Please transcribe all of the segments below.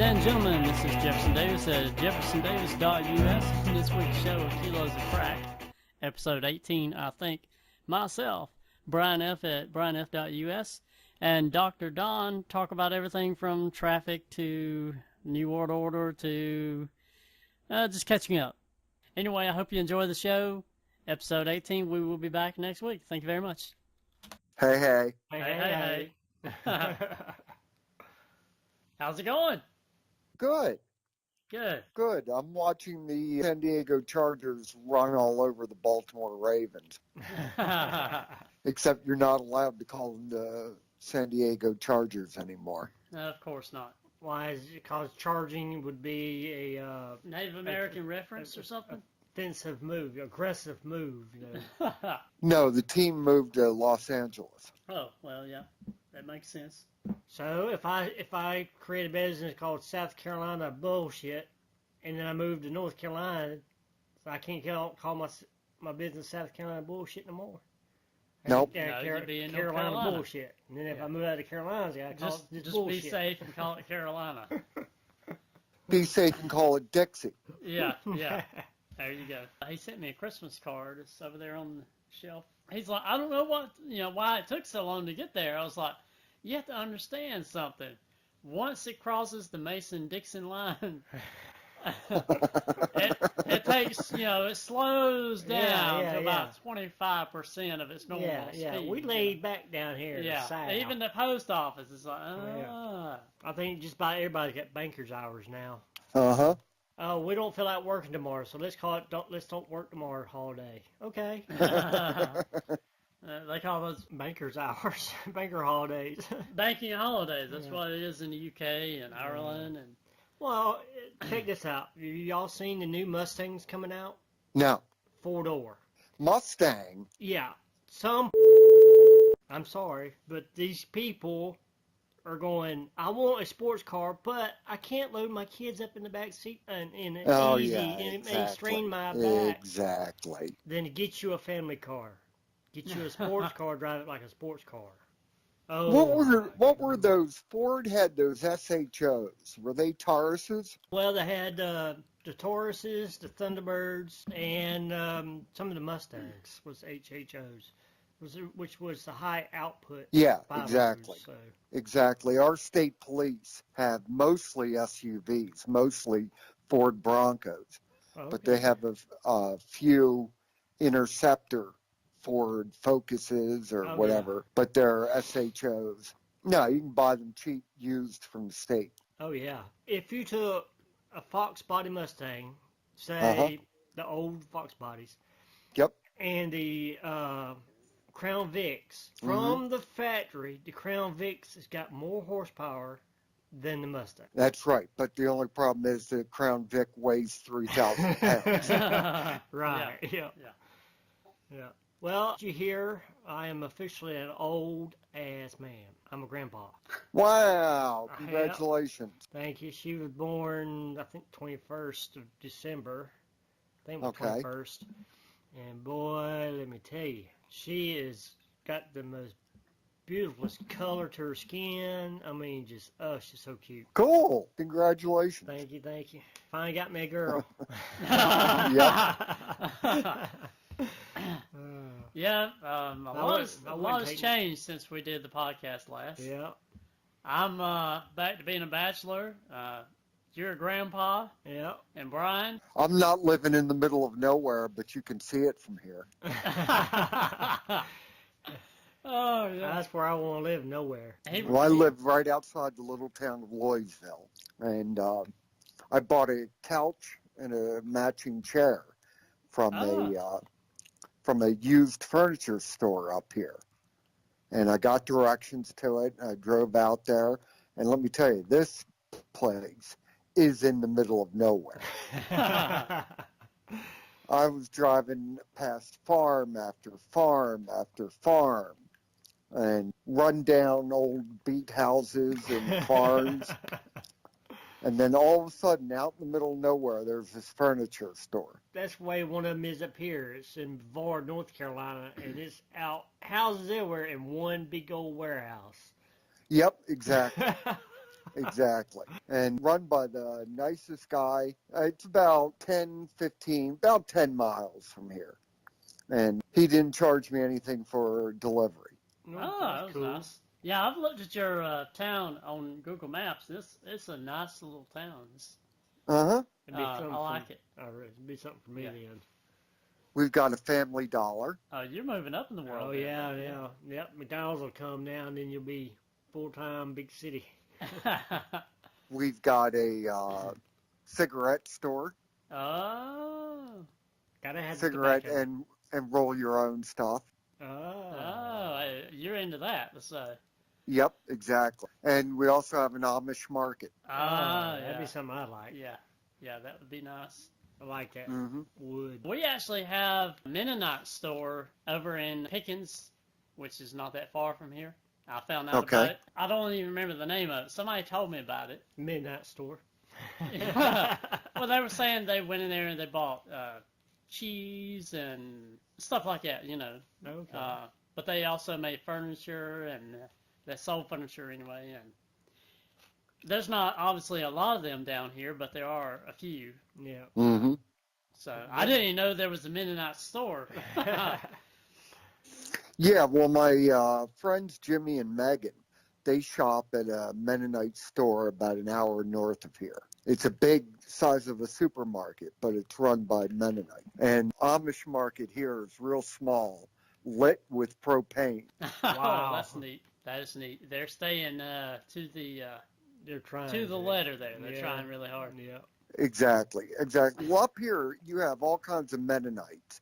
and gentlemen, this is Jefferson Davis at jeffersondavis.us. This week's show of Kilos of Craic, episode 18, I think. Myself, Brian F. at brianf.us, and Dr. Don talk about everything from traffic to New World Order to just catching up. Anyway, I hope you enjoy the show. Episode 18, we will be back next week. Thank you very much. Hey. Hey. How's it going? Good. I'm watching the San Diego Chargers run all over the Baltimore Ravens. Except you're not allowed to call them the San Diego Chargers anymore. No, of course not. Why is it? Because charging would be a Native American reference or something? Offensive move, aggressive move. You know. No, the team moved to Los Angeles. Oh, well, yeah. That makes sense. So if I create a business called South Carolina Bullshit, and then I move to North Carolina, so I can't call my business South Carolina Bullshit no more. Nope. It'd be in Carolina Bullshit. And then if I move out of Carolina, I call it just bullshit. be safe and call it Carolina. Be safe and call it Dixie. Yeah. There you go. He sent me a Christmas card. It's over there on the shelf. He's like, I don't know why it took so long to get there. I was like, you have to understand something. Once it crosses the Mason Dixon line, it takes, it slows down to about 25% of its normal speed. Yeah, we laid back down here. Yeah, even the post office is like, I think just about everybody's got banker's hours now. Uh-huh. Oh, we don't feel like working tomorrow, so let's don't work tomorrow holiday. Okay. They call those banker's hours, banker holidays. Banking holidays. That's what it is in the UK and Ireland. And well, check this out. Have y'all seen the new Mustangs coming out? No. 4-door. Mustang? Yeah. I'm sorry, but these people are going, I want a sports car, but I can't load my kids up in the back seat and it may strain my back. Exactly. Then get you a family car. Get you a sports car, drive it like a sports car. Oh, what were those? Ford had those SHOs. Were they Tauruses? Well, they had the Tauruses, the Thunderbirds, and some of the Mustangs was HHOs, which was the high output. Yeah, 500s, exactly. So. Exactly. Our state police have mostly SUVs, mostly Ford Broncos, but they have a few Interceptor Ford Focuses or whatever, but they're SHOs. No, you can buy them cheap, used from the state. Oh, yeah. If you took a Fox body Mustang, say the old Fox bodies, and the Crown Vics, from the factory, the Crown Vics has got more horsepower than the Mustang. That's right, but the only problem is the Crown Vic weighs 3,000 pounds. Right, yeah. Well, you hear, I am officially an old-ass man. I'm a grandpa. Wow, congratulations. Thank you. She was born, I think, 21st of December. I think it was 21st. And boy, let me tell you, she has got the most beautifulest color to her skin. I mean, she's so cute. Cool. Congratulations. Thank you. Finally got me a girl. A lot has changed since we did the podcast last. Yeah. I'm back to being a bachelor. You're a grandpa. Yeah. And Brian? I'm not living in the middle of nowhere, but you can see it from here. Oh, yeah. That's where I want to live, nowhere. Well, I live right outside the little town of Loysville, and I bought a couch and a matching chair from a used furniture store up here. And I got directions to it. I drove out there, and let me tell you, this place is in the middle of nowhere. I was driving past farm after farm after farm and run down old beat houses and farms. And then all of a sudden, out in the middle of nowhere, there's this furniture store. That's the way one of them is up here. It's in Boar, North Carolina, and it's out houses everywhere in one big old warehouse. Yep, exactly. Exactly. And run by the nicest guy. It's about 10 miles from here. And he didn't charge me anything for delivery. Oh, that was cool. Nice. Yeah, I've looked at your town on Google Maps. It's a nice little town. Uh-huh. I like it. It'd be something for me then. We've got a Family Dollar. Oh, you're moving up in the world. Oh, yeah. Yep, McDonald's will come now, and then you'll be full-time big city. We've got a cigarette store. Oh. Gotta have cigarette and roll your own stuff. Oh, you're into that. So. Yep, exactly. And we also have an Amish market. That'd be something I like. Yeah, that would be nice. I like that. Mm-hmm. Wood. We actually have a Mennonite store over in Pickens, which is not that far from here. I found out about it. I don't even remember the name of it. Somebody told me about it. Midnight store. Well, they were saying they went in there and they bought cheese and stuff like that, you know. Okay. But they also made furniture and they sold furniture anyway. And there's not obviously a lot of them down here, but there are a few. Yeah. Mm-hmm. So I didn't even know there was a Mennonite store. Yeah, well, my friends Jimmy and Megan, they shop at a Mennonite store about an hour north of here. It's a big size of a supermarket, but it's run by Mennonite. And Amish market here is real small, lit with propane. Wow, that's neat. That is neat. They're staying to the they're trying to the letter there. They're trying really hard. Yeah. Exactly. Well, up here you have all kinds of Mennonites.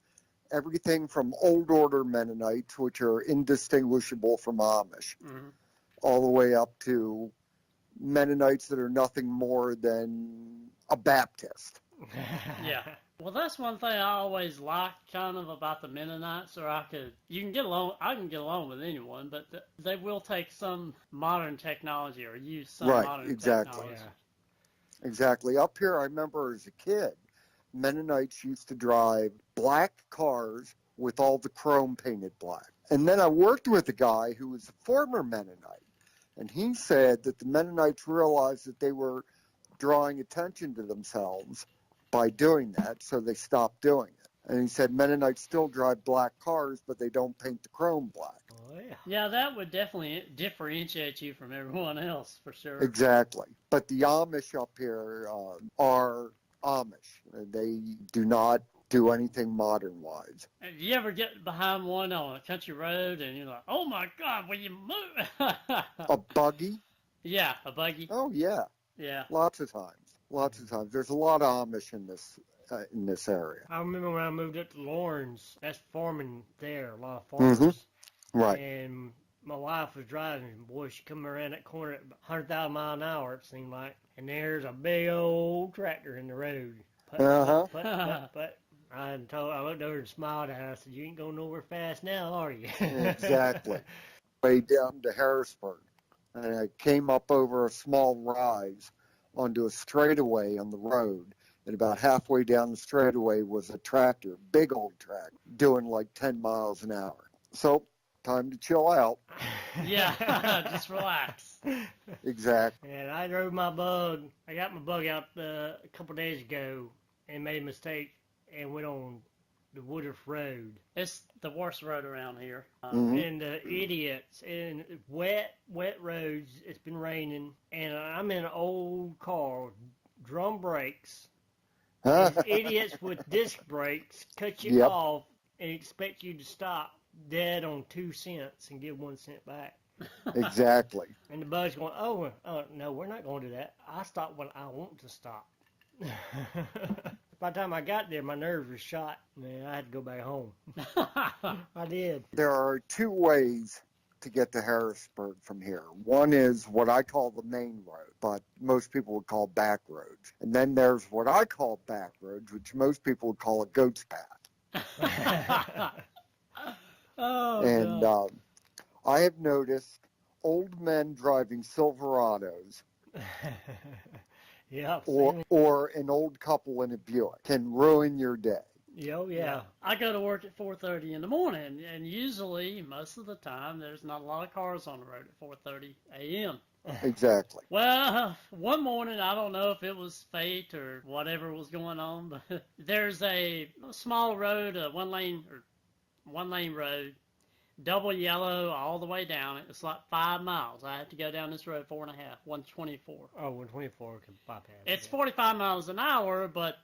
Everything from old order Mennonites, which are indistinguishable from Amish, all the way up to Mennonites that are nothing more than a Baptist. Yeah. Well, that's one thing I always liked kind of about the Mennonites, or I can get along with anyone, but they will take some modern technology or use some modern technology. Yeah. Exactly. Up here, I remember as a kid, Mennonites used to drive black cars with all the chrome painted black. And then I worked with a guy who was a former Mennonite, and he said that the Mennonites realized that they were drawing attention to themselves by doing that, so they stopped doing it. And he said Mennonites still drive black cars, but they don't paint the chrome black. Oh, yeah. Yeah, that would definitely differentiate you from everyone else, for sure. Exactly. But the Amish up here are Amish. They do not do anything modern-wise. And you ever get behind one on a country road and you're like, oh my God, will you move? A buggy? Yeah, a buggy. Oh, yeah. Yeah. Lots of times. There's a lot of Amish in this area. I remember when I moved up to Lawrence, that's farming there, a lot of farmers. Right. And my wife was driving, boy, she come around that corner at 100,000 miles an hour, it seemed like. And there's a big old tractor in the road. Put. I looked over and smiled at her. I said, you ain't going nowhere fast now, are you? Exactly. Way down to Harrisburg. And I came up over a small rise onto a straightaway on the road. And about halfway down the straightaway was a tractor, big old tractor, doing like 10 miles an hour. So, time to chill out. Yeah, just relax. Exactly. And I drove my bug. I got my bug out a couple days ago and made a mistake and went on the Woodruff Road. It's the worst road around here. And the idiots and wet roads. It's been raining, and I'm in an old car with drum brakes. And idiots with disc brakes cut you off and expect you to stop dead on 2 cents and give 1 cent back. Exactly. And the bug's going, oh, no, we're not going to do that. I stop when I want to stop. By the time I got there, my nerves were shot. Man, I had to go back home. I did. There are 2 ways to get to Harrisburg from here. One is what I call the main road, but most people would call back roads. And then there's what I call back roads, which most people would call a goat's path. I have noticed old men driving Silverados yeah, or an old couple in a Buick can ruin your day. Yeah. I go to work at 4:30 in the morning, and usually, most of the time, there's not a lot of cars on the road at 4:30 a.m. Exactly. Well, one morning, I don't know if it was fate or whatever was going on, but there's a small road, a one lane road, double yellow all the way down it. It's like 5 miles. I have to go down this road 4.5, 124. Oh, 124 can bypass. It's 45 miles an hour, but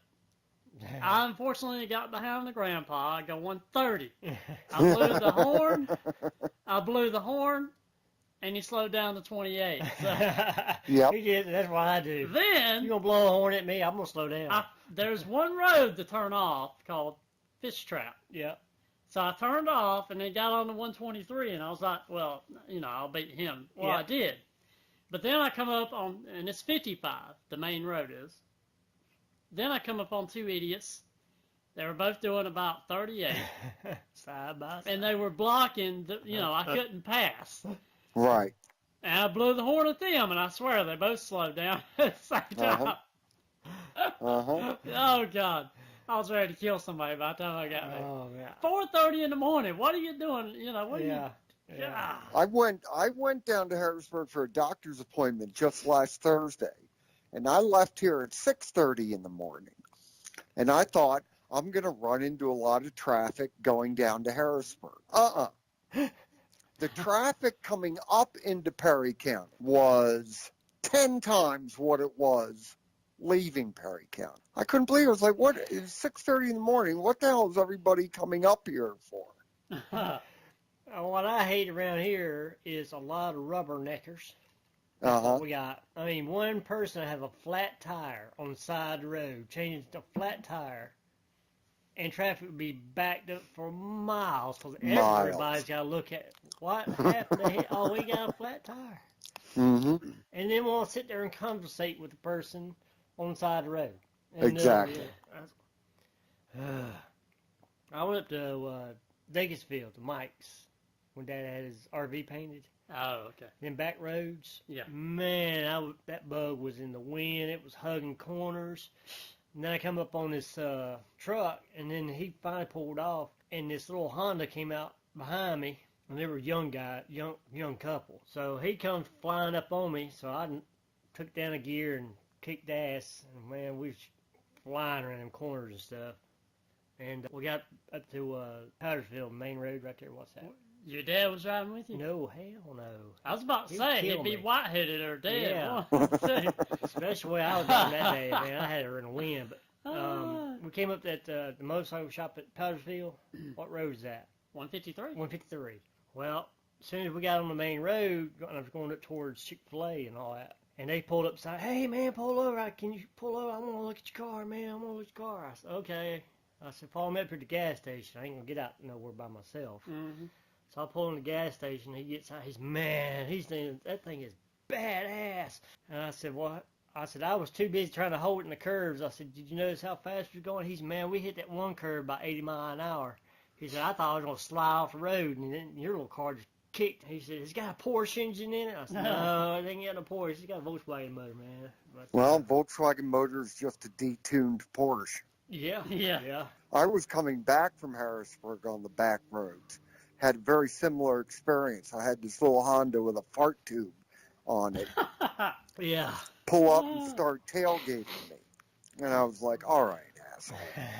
I unfortunately got behind the grandpa. I go 130. I blew the horn, and he slowed down to 28. So, Yep. That's what I do. then You're going to blow a horn at me, I'm going to slow down. There's one road to turn off called Fish Trap. Yeah. So I turned off and then got on the 123, and I was like, well, I'll beat him. Well, Yeah. I did. But then I come up on, and it's 55, the main road is. Then I come up on two idiots. They were both doing about 38. Side by side. And they were blocking, I couldn't pass. Right. And I blew the horn at them, and I swear they both slowed down at the same time. Oh, God. I was ready to kill somebody by the time I got there. Oh, yeah. 4:30 in the morning. What are you doing? What are you... Yeah. I went down to Harrisburg for a doctor's appointment just last Thursday, and I left here at 6:30 in the morning. And I thought, I'm going to run into a lot of traffic going down to Harrisburg. The traffic coming up into Perry County was 10 times what it was leaving Perry County. I couldn't believe it. I was like, what? It's 6:30 in the morning. What the hell is everybody coming up here for? What I hate around here is a lot of rubberneckers. We got, one person have a flat tire on the side of the road, changes to flat tire, and traffic would be backed up for miles because everybody's got to look at what happened. Oh, we got a flat tire. Mm-hmm. And then we'll sit there and conversate with the person on the side of the road. And, Exactly. I went up to Dacusville to Mike's when Dad had his RV painted. Oh, okay. Then back roads. Yeah. Man, that bug was in the wind. It was hugging corners. And then I come up on this truck, and then he finally pulled off, and this little Honda came out behind me, and they were young couple. So he comes flying up on me, so I took down a gear and kicked ass, and man, we was flying around them corners and stuff. And we got up to Powdersville, main road right there. What's that? Your dad was riding with you? No, hell no. I was about to say, he'd be white-headed or dead. Yeah. Especially the way I was driving that day, man. I had her in the wind. But we came up at the motorcycle shop at Powdersville. What road is that? 153. 153. Well, as soon as we got on the main road, I was going up towards Chick-fil-A and all that. And they pulled up and said, hey, man, pull over. Can you pull over? I want to look at your car, man. I want to look at your car. I said, okay. I said, follow me up here to the gas station. I ain't going to get out nowhere by myself. Mm-hmm. So I pull in the gas station. He gets out. He's mad. He's thinking, that thing is badass. And I said, what? I said, I was too busy trying to hold it in the curves. I said, did you notice how fast you're going? He's, man, we hit that one curve about 80 miles an hour. He said, I thought I was going to slide off the road, and then your little car just kicked. He said, it's got a Porsche engine in it. I said, no, it ain't got no Porsche. It's got a Volkswagen motor, man. But, Well, Volkswagen motor is just a detuned Porsche. Yeah. I was coming back from Harrisburg on the back roads. Had a very similar experience. I had this little Honda with a fart tube on it. Yeah. Pull up and start tailgating me. And I was like, all right, asshole.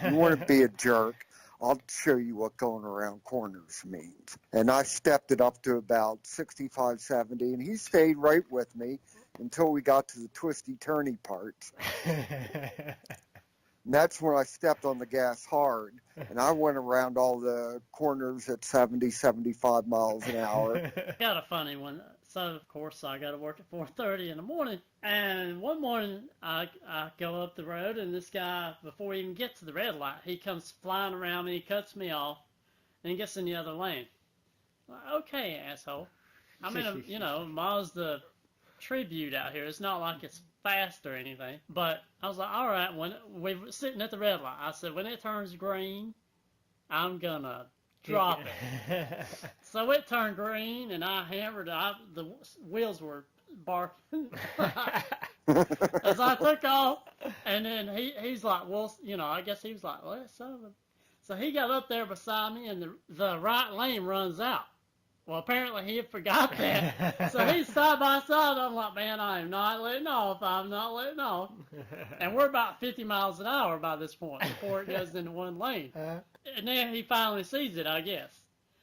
You want to be a jerk? I'll show you what going around corners means. And I stepped it up to about 65, 70, and he stayed right with me until we got to the twisty-turny parts. And that's when I stepped on the gas hard, and I went around all the corners at 70, 75 miles an hour. Got a funny one. So, of course, I got to work at 4:30 in the morning. And one morning, I go up the road, and this guy, before he even gets to the red light, he comes flying around me, he cuts me off, and he gets in the other lane. Like, okay, asshole. I'm in a Mazda Tribute out here. It's not like it's fast or anything. But I was like, all right, when we were sitting at the red light, I said, when it turns green, I'm going to drop it. So it turned green, and I hammered it. The wheels were barking. As I took off, and then he's like, well, I guess he was like, well, son of a... So he got up there beside me, and the right lane runs out. Well, apparently he had forgot that. So he's side by side. I'm like, man, I am not letting off. I'm not letting off. And we're about 50 miles an hour by this point before it goes into one lane. And then he finally sees it, I guess.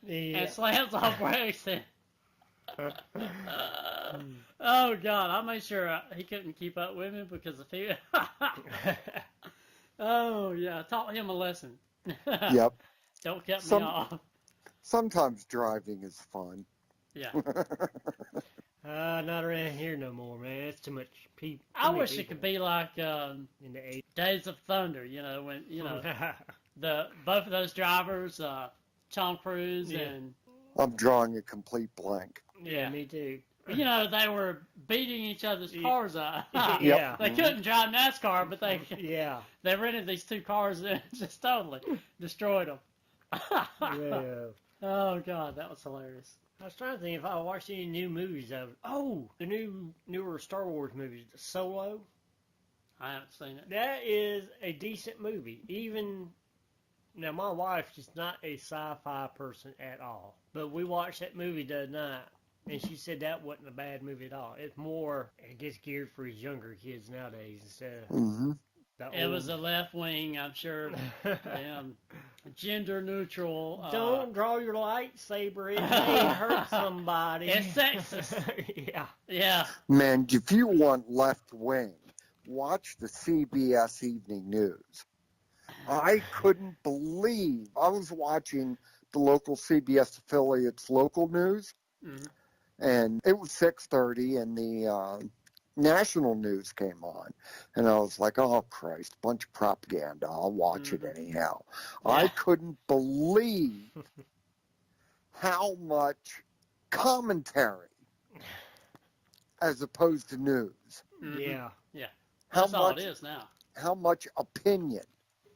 Yeah. And slams off brakes. And oh, God. I made sure he couldn't keep up with me because if he... Oh, yeah. I taught him a lesson. Yep. Don't cut me off. Sometimes driving is fun. Yeah. Not around here no more, man. It's too much people. I wish it could be like in the 80s. Days of Thunder, when both of those drivers, Tom Cruise and I'm drawing a complete blank. Yeah, me too. They were beating each other's cars up. Yeah. They couldn't drive NASCAR, but they rented these two cars and just totally destroyed them. Yeah. Oh, God, that was hilarious. I was trying to think if I watched any new movies of it. Oh, the newer Star Wars movies, Solo. I haven't seen it. That is a decent movie. Now, my wife is not a sci-fi person at all, but we watched that movie the other night, and she said that wasn't a bad movie at all. It's more, I guess, geared for his younger kids nowadays instead of it was a left wing, I'm sure. Gender neutral. Don't draw your lightsaber. It may hurt somebody. It's sexist. Yeah. Man, if you want left wing, watch the CBS Evening News. I couldn't believe I was watching the local CBS affiliate's local news, and it was 6:30, and the national news came on, and I was like, oh, Christ, bunch of propaganda. I'll watch it anyhow. Yeah. I couldn't believe how much commentary as opposed to news. Yeah. Yeah. That's all it is now. How much opinion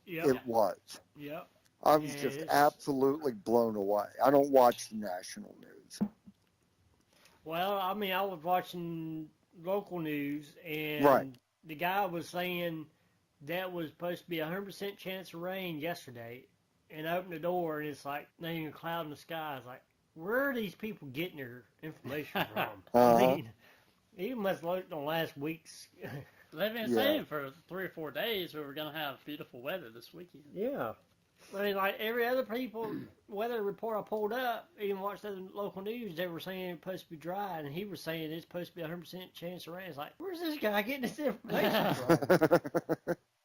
it was. Yep. I was just absolutely blown away. I don't watch the national news. Well, I mean, I was watching local news, and the guy was saying that was supposed to be 100% chance of rain yesterday, and I opened the door, and it's like not even a cloud in the sky. It's like, where are these people getting their information from? I mean, he must have looked on last week's. They've been saying for 3 or 4 days we were going to have beautiful weather this weekend. Yeah. I mean, like every other weather report I pulled up, even watched the local news, they were saying it's supposed to be dry, and he was saying it's supposed to be 100% chance of rain. It's like, where's this guy getting this information from?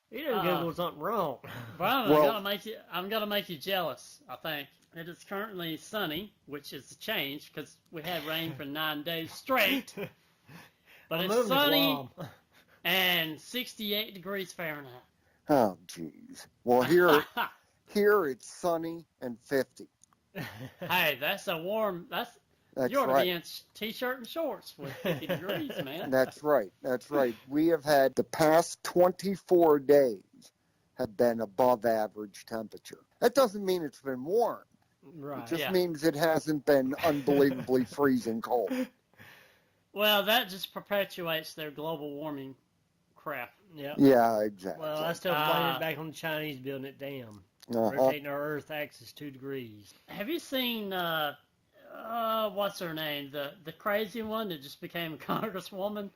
He done Googled something wrong. Brian, I'm gonna make you jealous, I think. It is currently sunny, which is a change because we had rain for 9 days straight. But it's sunny and 68 degrees Fahrenheit. Oh, jeez. Well, here it's sunny and 50. Hey, that's a warm. You ought to be in t-shirt and shorts with 50 degrees, man. That's right. We have had the past 24 days have been above average temperature. That doesn't mean it's been warm. Right. It just means it hasn't been unbelievably freezing cold. Well, that just perpetuates their global warming crap. Yep. Yeah, exactly. Well, I still blame it back on the Chinese building it down. Rotating our Earth axis 2 degrees. Have you seen, what's her name? The crazy one that just became a congresswoman?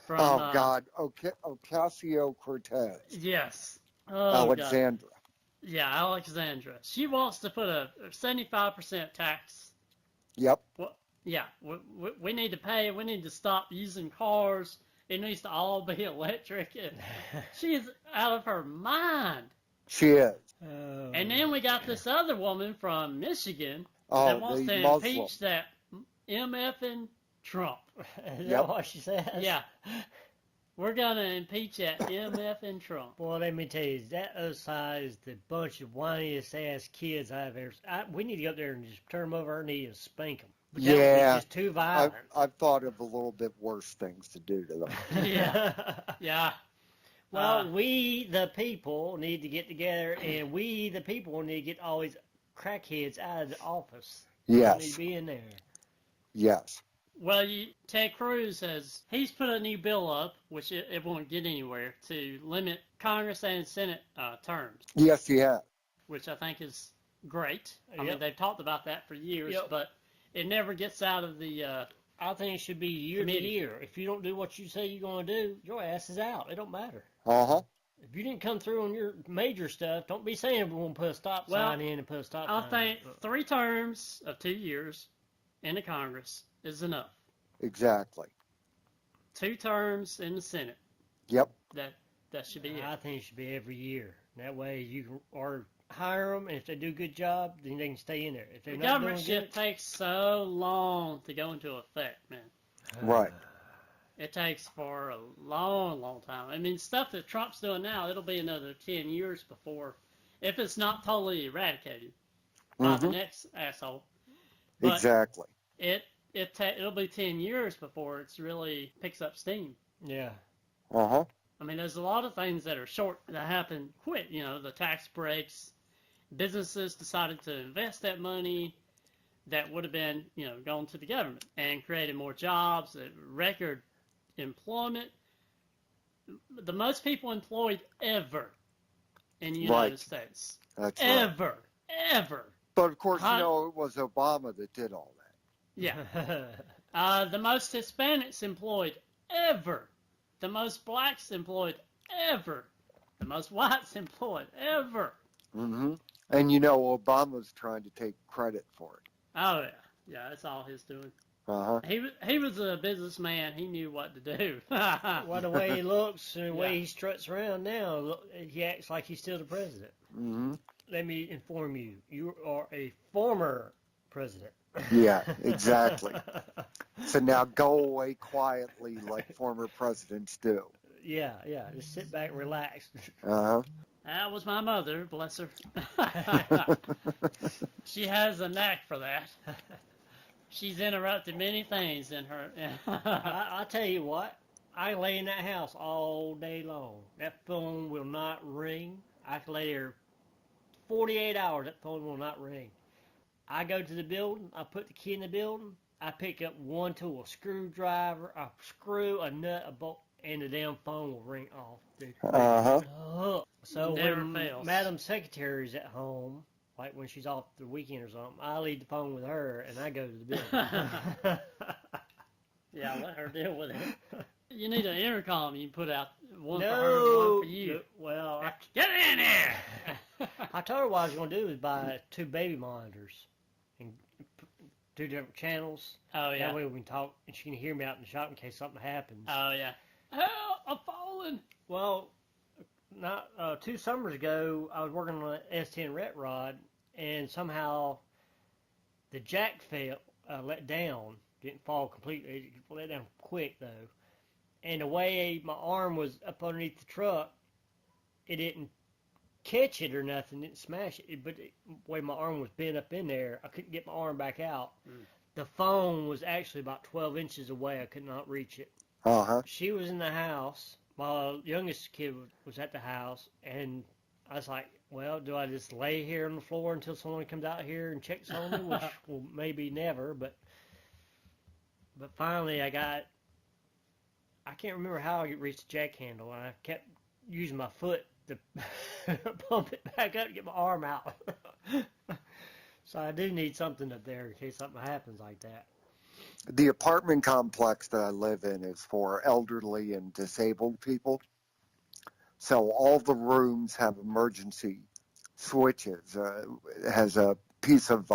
From, God. Ocasio-Cortez. Yes. Alexandra. God. Yeah, Alexandra. She wants to put a 75% tax. Yep. Well, yeah, we need to pay. We need to stop using cars. It needs to all be electric. And she is out of her mind. She is. And then we got this other woman from Michigan that wants to impeach that MFing Trump. Is that what she says? Yeah. We're going to impeach that MFing Trump. Well, let me tell you, that other side is the bunch of whiniest-ass kids I've ever seen. We need to go up there and just turn them over our knee and spank them. But that was just too violent. I've thought of a little bit worse things to do to them. Yeah. Well, we, the people, need to get together, and we, the people, need to get all these crackheads out of the office. Yes. They need to be in there. Yes. Well, Ted Cruz he's put a new bill up, which it won't get anywhere, to limit Congress and Senate terms. Yes, he has. which I think is great. I mean, they've talked about that for years, but it never gets out of the I think it should be year to year. If you don't do what you say you're going to do, your ass is out. It don't matter. Uh-huh. If you didn't come through on your major stuff, don't be saying we're going to put a stop sign in and put a stop sign in. I think 3 terms of 2 years in the Congress is enough. Exactly. 2 terms in the Senate. Yep. That should be it. I think it should be every year. That way you can or hire them, and if they do a good job, then they can stay in there. If they're the not government shift takes so long to go into effect, man. Right. It takes for a long, long time. I mean, stuff that Trump's doing now, it'll be another 10 years before, if it's not totally eradicated by the next asshole. But exactly. It'll be 10 years before it's really picks up steam. Yeah. Uh-huh. I mean, there's a lot of things that are short that happen quick. You know, the tax breaks, businesses decided to invest that money that would have been, you know, going to the government and created more jobs, record employment. The most people employed ever in the United States. That's ever. But of course, you know, it was Obama that did all that. Yeah. The most Hispanics employed ever. The most blacks employed ever. The most whites employed ever. Mm-hmm. And you know, Obama's trying to take credit for it. Oh, yeah. Yeah, that's all he's doing. Uh-huh. He was a businessman. He knew what to do. Well, the way he looks and the way he struts around now, he acts like he's still the president. Mm-hmm. Let me inform you, you are a former president. Yeah, exactly. So now go away quietly like former presidents do. Yeah. Just sit back and relax. Uh-huh. That was my mother, bless her. She has a knack for that. She's interrupted many things in her. I tell you what, I lay in that house all day long. That phone will not ring. I can lay there 48 hours, that phone will not ring. I go to the building, I put the key in the building, I pick up one tool, a screwdriver, a screw, a nut, a bolt, and the damn phone will ring off, dude. Uh-huh. So Never when fails. Madam Secretary's at home, like when she's off the weekend or something, I leave the phone with her and I go to the building. Yeah, let her deal with it. You need an intercom you can put out, one for No. her, one for you. Well, Get in there! I told her what I was going to do is buy 2 baby monitors and 2 different channels. Oh, yeah. That way we can talk and she can hear me out in the shop in case something happens. Oh, yeah. Help, I'm falling. Well, not 2 summers ago, I was working on an S10 ret rod, and somehow the jack let down. Didn't fall completely. It let down quick, though. And the way my arm was up underneath the truck, it didn't catch it or nothing, didn't smash it. But the way my arm was bent up in there, I couldn't get my arm back out. The phone was actually about 12 inches away. I could not reach it. Uh-huh. She was in the house. My youngest kid was at the house, and I was like, well, do I just lay here on the floor until someone comes out here and checks on me, which will maybe never, but finally I can't remember how I reached the jack handle, and I kept using my foot to pump it back up to get my arm out. So I do need something up there in case something happens like that. The apartment complex that I live in is for elderly and disabled people. So all the rooms have emergency switches. It has a piece of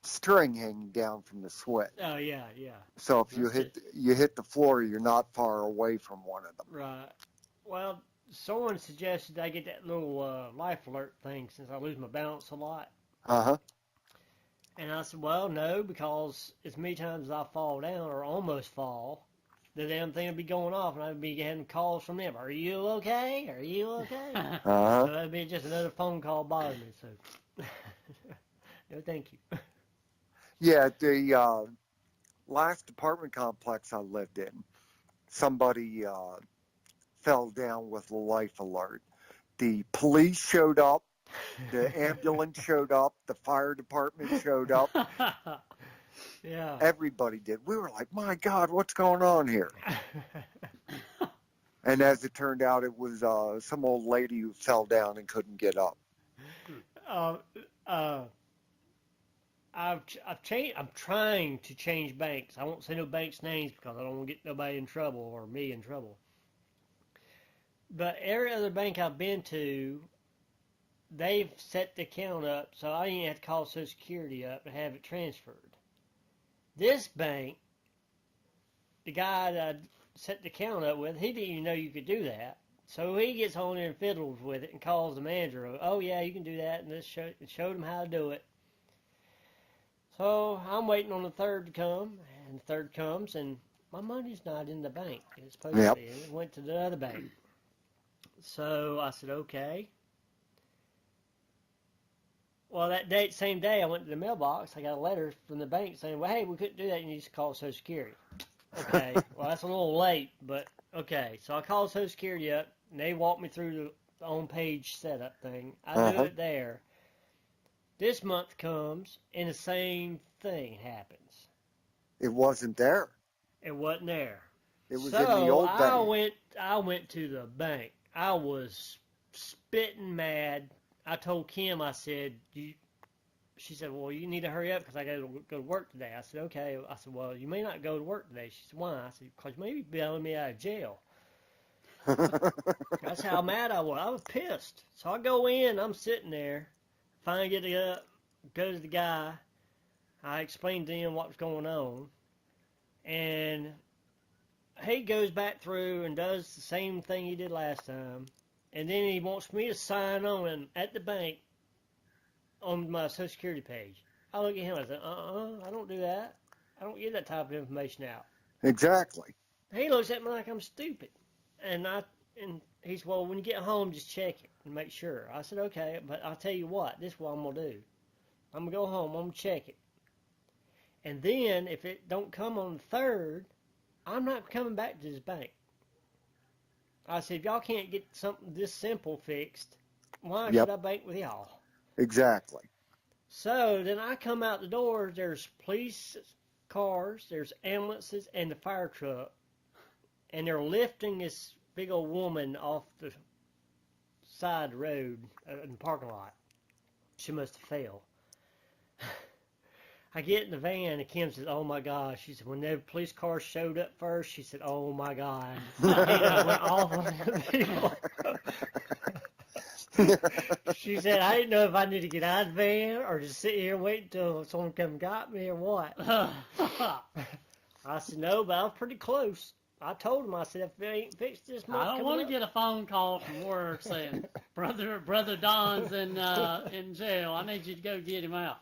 string hanging down from the switch. Oh, yeah. So if you hit the floor, you're not far away from one of them. Right. Well, someone suggested I get that little life alert thing since I lose my balance a lot. Uh-huh. And I said, well, no, because as many times as I fall down or almost fall, the damn thing would be going off, and I'd be getting calls from them. Are you okay? Are you okay? Uh-huh. So that'd be just another phone call bothering me. So, no, thank you. Yeah, the last apartment complex I lived in, somebody fell down with a life alert. The police showed up. The ambulance showed up. The fire department showed up. Yeah. Everybody did. We were like, my God, what's going on here? And as it turned out, it was some old lady who fell down and couldn't get up. I've changed. I'm trying to change banks. I won't say no banks' names because I don't want to get nobody in trouble or me in trouble. But every other bank I've been to, they've set the account up so I didn't have to call Social Security up to have it transferred. This bank, the guy that I set the account up with, he didn't even know you could do that. So he gets on there and fiddles with it and calls the manager. Oh yeah, you can do that, and showed him how to do it. So I'm waiting on the third to come, and the third comes, and my money's not in the bank. It's supposed to be. It went to the other bank. So I said, okay. Well, that same day, I went to the mailbox. I got a letter from the bank saying, well, hey, we couldn't do that. You need to call Social Security. Okay, well, that's a little late, but okay. So I called Social Security up, and they walked me through the on-page setup thing. I do it there. This month comes, and the same thing happens. It wasn't there. It wasn't there. It was in the old bank. I went to the bank. I was spitting mad. I told Kim, I said, she said, well, you need to hurry up because I got to go to work today. I said, okay. I said, well, you may not go to work today. She said, why? I said, because you may be bailing me out of jail. That's how mad I was. I was pissed. So I go in, I'm sitting there, finally get up, go to the guy. I explained to him what was going on. And he goes back through and does the same thing he did last time. And then he wants me to sign on at the bank on my Social Security page. I look at him, I said, I don't do that. I don't give that type of information out. Exactly. He looks at me like I'm stupid. And he said, well, when you get home, just check it and make sure. I said, okay, but I'll tell you what, this is what I'm going to do. I'm going to go home, I'm going to check it. And then, if it don't come on the 3rd, I'm not coming back to this bank. I said, if y'all can't get something this simple fixed, why should I bank with y'all? Exactly. So then I come out the door, there's police cars, there's ambulances, and the fire truck. And they're lifting this big old woman off the side of the road in the parking lot. She must have fell. I get in the van, and Kim says, oh, my gosh. She said, when the police car showed up first, she said, oh, my God. I went off on the people. She said, I didn't know if I need to get out of the van or just sit here and wait until someone come and got me or what. I said, no, but I was pretty close. I told him, I said, if it ain't fixed this month, I don't want to get a phone call from work saying, Brother Don's in jail. I need you to go get him out.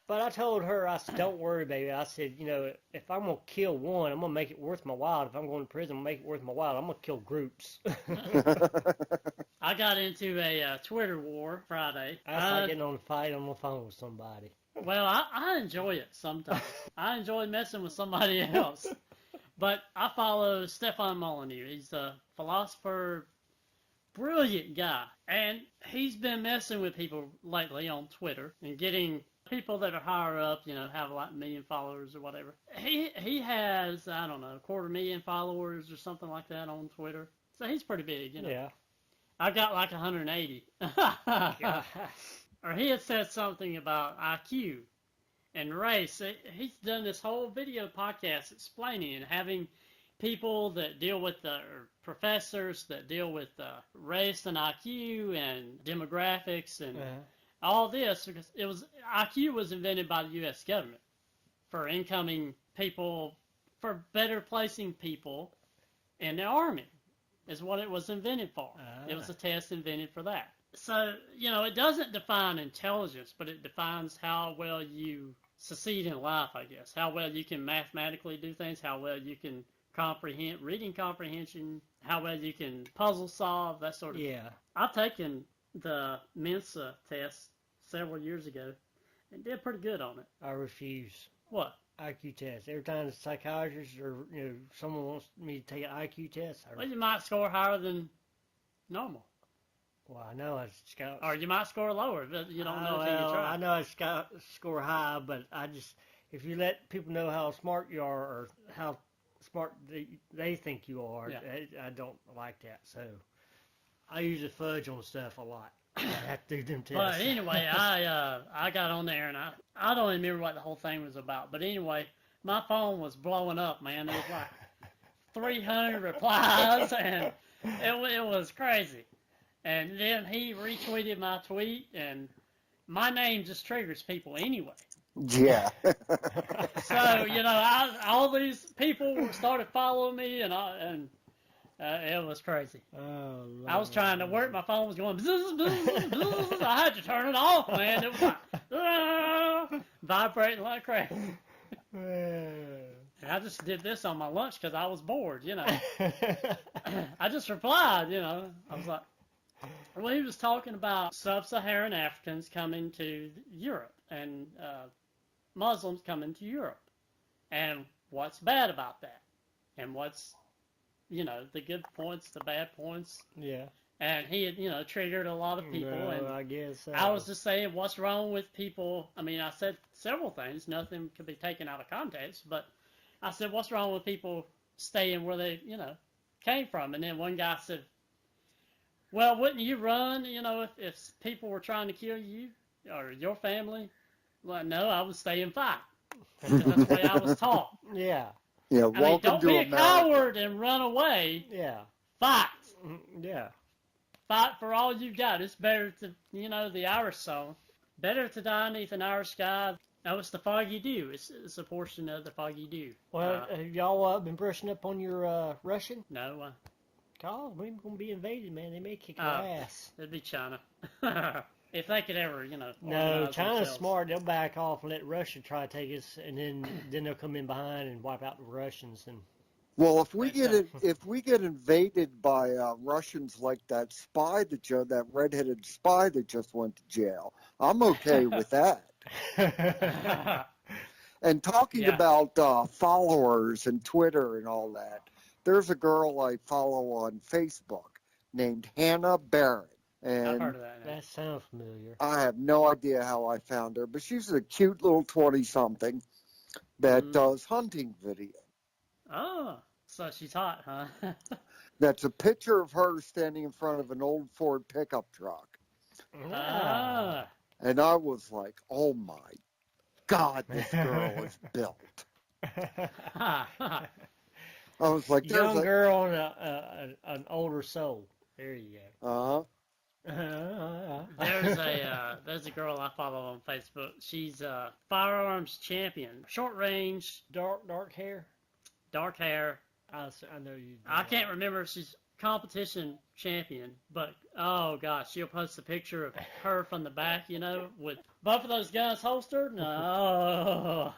But I told her, I said, don't worry, baby. I said, you know, if I'm going to kill one, I'm going to make it worth my while. If I'm going to prison, I'm going to make it worth my while. I'm going to kill groups. I got into a Twitter war Friday. I like getting on a fight on the phone with somebody. Well, I enjoy it sometimes. I enjoy messing with somebody else. But I follow Stefan Molyneux. He's a philosopher, brilliant guy. And he's been messing with people lately on Twitter and getting people that are higher up, you know, have like 1 million followers or whatever. He has, I don't know, 250,000 followers or something like that on Twitter. So he's pretty big, you know. Yeah. I got like 180. Or he had said something about IQ and race. He's done this whole video podcast explaining and having people that deal with professors that deal with race and IQ and demographics and all this, because IQ was invented by the U.S. government for incoming people, for better placing people in the Army, is what it was invented for. It was a test invented for that. So, you know, it doesn't define intelligence, but it defines how well you succeed in life, I guess. How well you can mathematically do things, how well you can comprehend, reading comprehension, how well you can puzzle solve, that sort of thing. I've taken the Mensa test several years ago and did pretty good on it. I refuse. What? IQ test. Every time the psychiatrist or someone wants me to take an IQ test, well, you might score higher than normal. Well, I know it's got. Or you might score lower, but you don't know if you can try. I know it's got score high, but if you let people know how smart you are or how smart they think you are, I don't like that. So I usually fudge on stuff a lot. I have to do them tests. But anyway, I got on there, and I don't even remember what the whole thing was about. But anyway, my phone was blowing up, man. There was like 300 replies, and it was crazy. And then he retweeted my tweet, and my name just triggers people anyway. Yeah. So, you know, all these people started following me, and it was crazy. Oh, Lord. I was trying to work. My phone was going bzz, bzz, bzz. I had to turn it off, man. It was like vibrating like crazy. And I just did this on my lunch because I was bored, you know. I just replied, you know. I was like, well, he was talking about sub-Saharan Africans coming to Europe and Muslims coming to Europe. And what's bad about that? And what's, you know, the good points, the bad points. Yeah. And he had, you know, triggered a lot of people. No, and I guess so. I was just saying, what's wrong with people? I mean, I said several things. Nothing could be taken out of context. But I said, what's wrong with people staying where they, you know, came from? And then one guy said, well, wouldn't you run, you know, if people were trying to kill you or your family? Well, no, I would stay and fight. Because that's the way I was taught. Yeah. Yeah, I mean, don't be a coward and run away. Yeah. Fight. Yeah. Fight for all you got. It's better to, you know, the Irish song. Better to die beneath an Irish sky. No, it's the foggy dew. It's a portion of the foggy dew. Well, have y'all been brushing up on your Russian? No. Cause we're going to be invaded, man. They may kick our ass. It'd be China. If they could ever, you know. No, China's themselves. Smart. They'll back off and let Russia try to take us, and then they'll come in behind and wipe out the Russians. And well, if we get invaded by Russians like that that redheaded spy that just went to jail, I'm okay with that. And talking about followers and Twitter and all that, there's a girl I follow on Facebook named Hannah Barrett. And I've heard of that. That sounds familiar. I have no idea how I found her, but she's a cute little 20-something that does hunting videos. Oh, so she's hot, huh? That's a picture of her standing in front of an old Ford pickup truck. Ah. And I was like, oh my God, this girl is built. I was like, young girl and an older soul. There you go. Uh-huh. There's a girl I follow on Facebook. She's a firearms champion, short range, dark hair. I know you. I can't remember if she's competition champion, but oh gosh, she'll post a picture of her from the back, you know, with both of those guns holstered. No.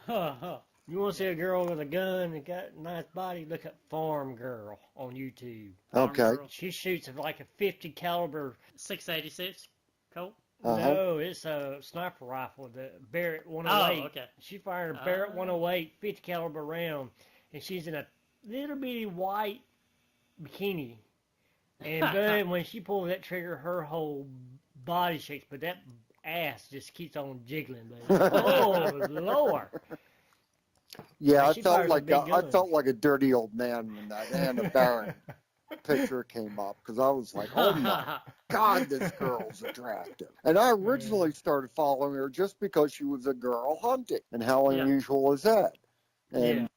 You want to see a girl with a gun and got a nice body? Look at Farm Girl on YouTube. Okay. She shoots like a 50 caliber 686 Colt. No, it's a sniper rifle, the Barrett 108. Oh, okay. She fired a Barrett 108 50 caliber round, and she's in a little bitty white bikini. And boom, when she pulls that trigger, her whole body shakes, but that ass just keeps on jiggling, baby. Oh Lord. Yeah, I felt like a dirty old man when that Hannah Barrett picture came up, because I was like, oh my God, this girl's attractive. And I originally started following her just because she was a girl hunting, and how unusual is that? And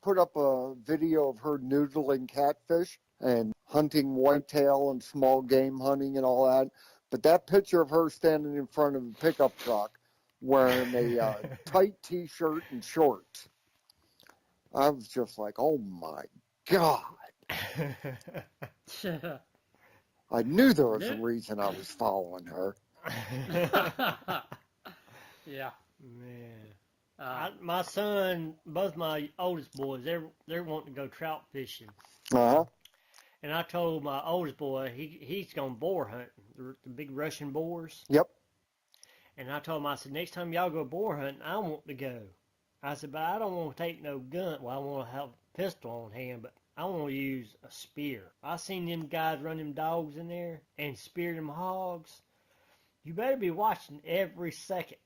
put up a video of her noodling catfish and hunting whitetail and small game hunting and all that. But that picture of her standing in front of a pickup truck wearing a tight T-shirt and shorts, I was just like, oh my God. I knew there was a reason I was following her. Yeah. Man. My son, both my oldest boys, they're wanting to go trout fishing. Uh-huh. And I told my oldest boy, he's going boar hunting, the big Russian boars. Yep. And I told him, I said, next time y'all go boar hunting, I want to go. I said, but I don't want to take no gun. Well, I want to have a pistol on hand, but I want to use a spear. I seen them guys run them dogs in there and spear them hogs. You better be watching every second.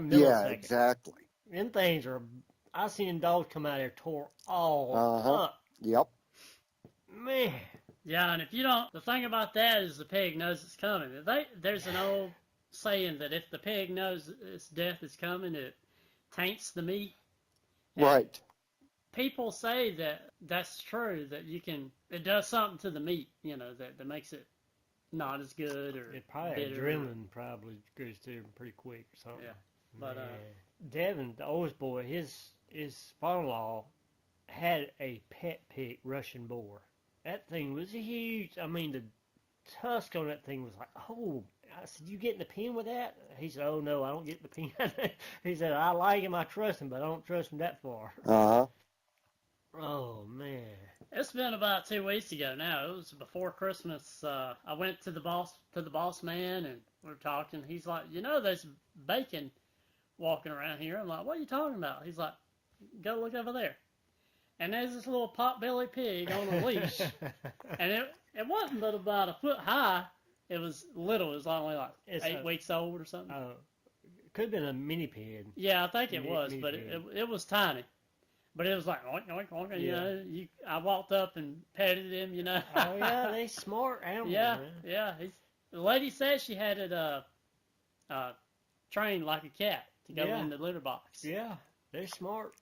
Yeah, exactly. Them things are, I seen them dogs come out there tore all up. Yep. Man. Yeah, and if you don't, the thing about that is the pig knows it's coming. There's an old saying that if the pig knows its death is coming, it taints the meat. And Right. people say that that's true, that it does something to the meat, that makes it not as good or it probably bitter. Adrenaline probably goes through him pretty quick or something. Yeah, but Devin, the oldest boy, his father-in-law had a pet pig Russian boar. That thing was huge. I mean, the tusk on that thing was like, oh. I said, you get in the pen with that? He said, oh, no, I don't get in the pen. He said, I like him, I trust him, but I don't trust him that far. Uh-huh. Oh, man. It's been about 2 weeks ago now. It was before Christmas. I went to the boss man, and we were talking. He's like, there's bacon walking around here. I'm like, what are you talking about? He's like, go look over there. And there's this little pot-bellied pig on a leash. And it wasn't but about a foot high. It was little. It was only like 8 weeks old or something. It could have been a mini pig. Yeah, I think it was, but it was tiny. But it was like, oink, oink, oink, Yeah. I walked up and petted him, Oh, yeah, they smart animals. Yeah, man. yeah. The lady said she had it trained like a cat to go in the litter box. Yeah, they're smart.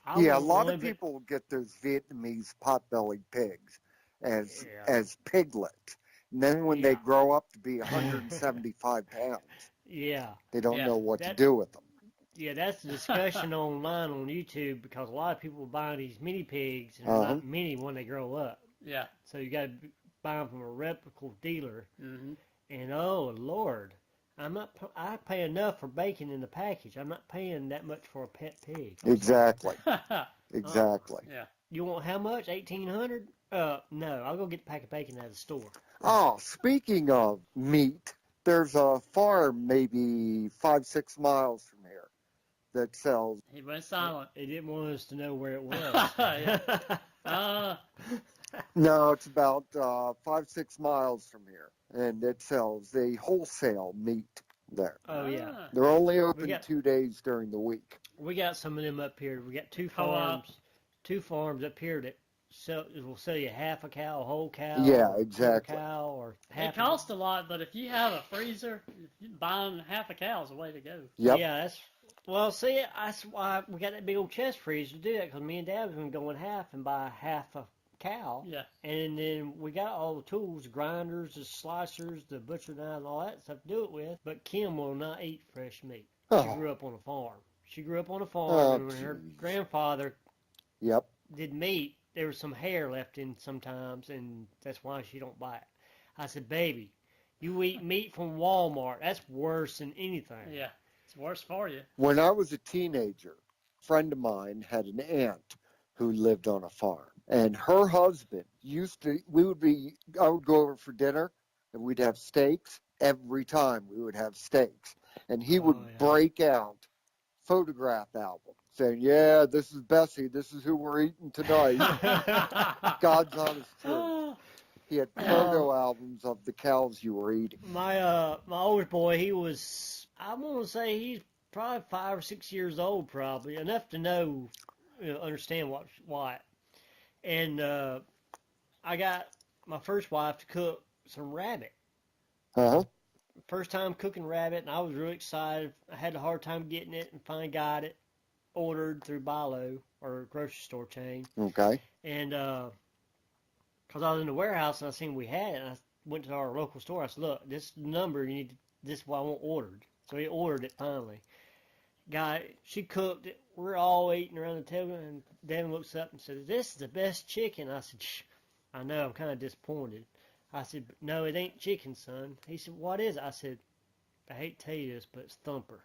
A lot of people get those Vietnamese pot-bellied pigs as piglets. And then when they grow up to be 175 pounds, they don't know what to do with them. Yeah, that's the discussion online on YouTube, because a lot of people buy these mini pigs, and they're not mini when they grow up. Yeah. So you got to buy them from a reputable dealer. Mm-hmm. And oh Lord, I pay enough for bacon in the package. I'm not paying that much for a pet pig. Exactly. Exactly. Yeah. You want how much? 1,800? No, I'll go get a pack of bacon at the store. Oh, speaking of meat, there's a farm maybe 5-6 miles from here that sells. He went silent. He didn't want us to know where it was. No, it's about 5-6 miles from here, and it sells the wholesale meat there. Oh, yeah. They're only open 2 days during the week. We got some of them up here. We got two farms up here that will sell you half a cow, a whole cow. Yeah, exactly. A cow or half. It costs a lot, but if you have a freezer, buying half a cow is the way to go. Yep. Yeah, that's why we got that big old chest freezer to do that, because me and Dad was going to go in half and buy half a cow. Yeah. And then we got all the tools, the grinders, the slicers, the butcher knife, and all that stuff to do it with. But Kim will not eat fresh meat. She grew up on a farm. And when her grandfather did meat, there was some hair left in sometimes, and that's why she don't buy it. I said, baby, you eat meat from Walmart. That's worse than anything. Yeah, it's worse for you. When I was a teenager, a friend of mine had an aunt who lived on a farm. And her husband I would go over for dinner, and we'd have steaks. Every time we would have steaks. And he would break out photograph album saying, yeah, this is Bessie. This is who we're eating tonight. God's honest truth. He had photo albums of the cows you were eating. My oldest boy, I want to say he's probably 5 or 6 years old, probably, enough to know, understand why. And I got my first wife to cook some rabbit. Uh-huh. First time cooking rabbit, and I was really excited. I had a hard time getting it, and finally got it ordered through Bilo, or a grocery store chain. Okay. And because I was in the warehouse and I seen we had it, and I went to our local store. I said, look, this number, this is what I want ordered. So he ordered it finally. She cooked it. We're all eating around the table, and Devin looks up and says, this is the best chicken. I said, shh, I know, I'm kind of disappointed. I said, no, it ain't chicken, son. He said, what is it? I said, I hate to tell you this, but it's Thumper.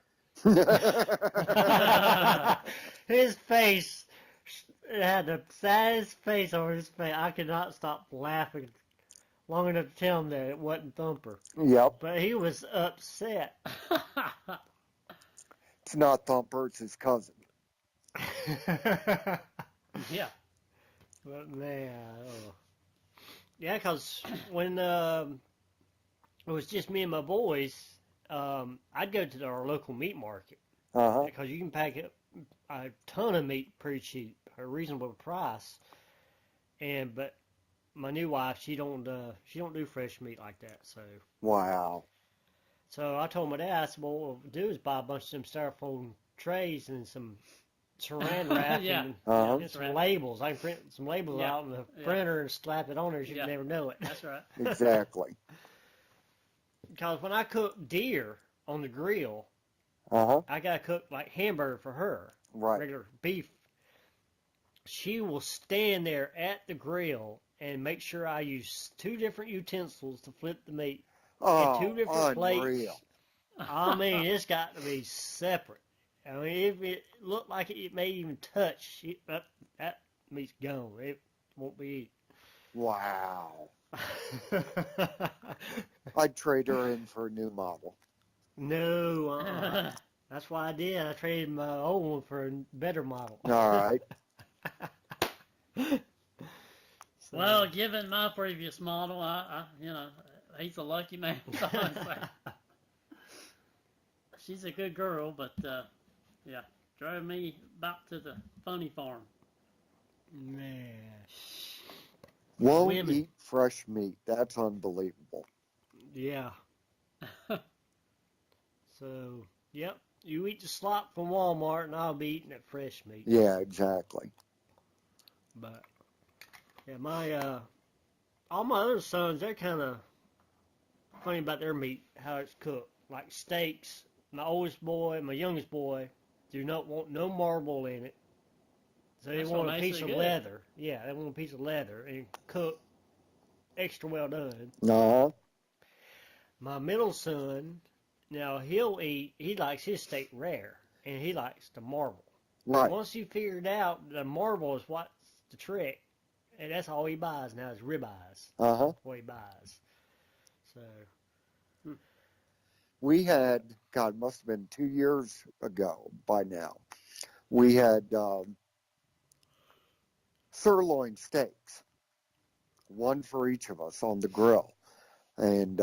His face, it had the saddest face on his face. I could not stop laughing long enough to tell him that it wasn't Thumper. Yep. But he was upset. It's not Thumper, it's his cousin. Yeah. But man, yeah, because when it was just me and my boys, I'd go to our local meat market. Uh-huh. Because you can pack a ton of meat pretty cheap, a reasonable price. But my new wife, she don't do fresh meat like that. So Wow. So I told my dad, I said, well, what we'll do is buy a bunch of them styrofoam trays and some saran wrap Yeah. and some labels. I can print some labels Yeah. out in the printer and slap it on there so you never know it. That's right. Exactly. Because when I cook deer on the grill, Uh-huh. I got to cook like hamburger for her, Right. regular beef. She will stand there at the grill and make sure I use 2 different utensils to flip the meat. Oh, And 2 different unreal. plates. I mean, it's got to be separate. I mean, if it looked like it may even touch, that meat's gone. It won't be eaten. Wow. I'd trade her in for a new model. No, that's why I did. I traded my old one for a better model. All right. Well, given my previous model, I he's a lucky man. She's a good girl, but drove me back to the funny farm. Man. Won't Women. eat fresh meat. That's unbelievable. Yeah. So, yep. You eat the slop from Walmart, and I'll be eating that fresh meat. Yeah, exactly. But yeah, all my other sons, they're kind of funny about their meat, how it's cooked. Like steaks, my oldest boy, my youngest boy, do not want no marble in it. So they That's want what a makes piece it of good. leather. Yeah, they want a piece of leather and cooked extra well done. Uh-huh. My middle son, now he likes his steak rare, and he likes the marble. Right. Once you figured out the marble is what's the trick, and that's all he buys now is ribeyes. Uh-huh. That's what he buys. So, We had, God, must have been 2 years ago by now, we had sirloin steaks, one for each of us on the grill. And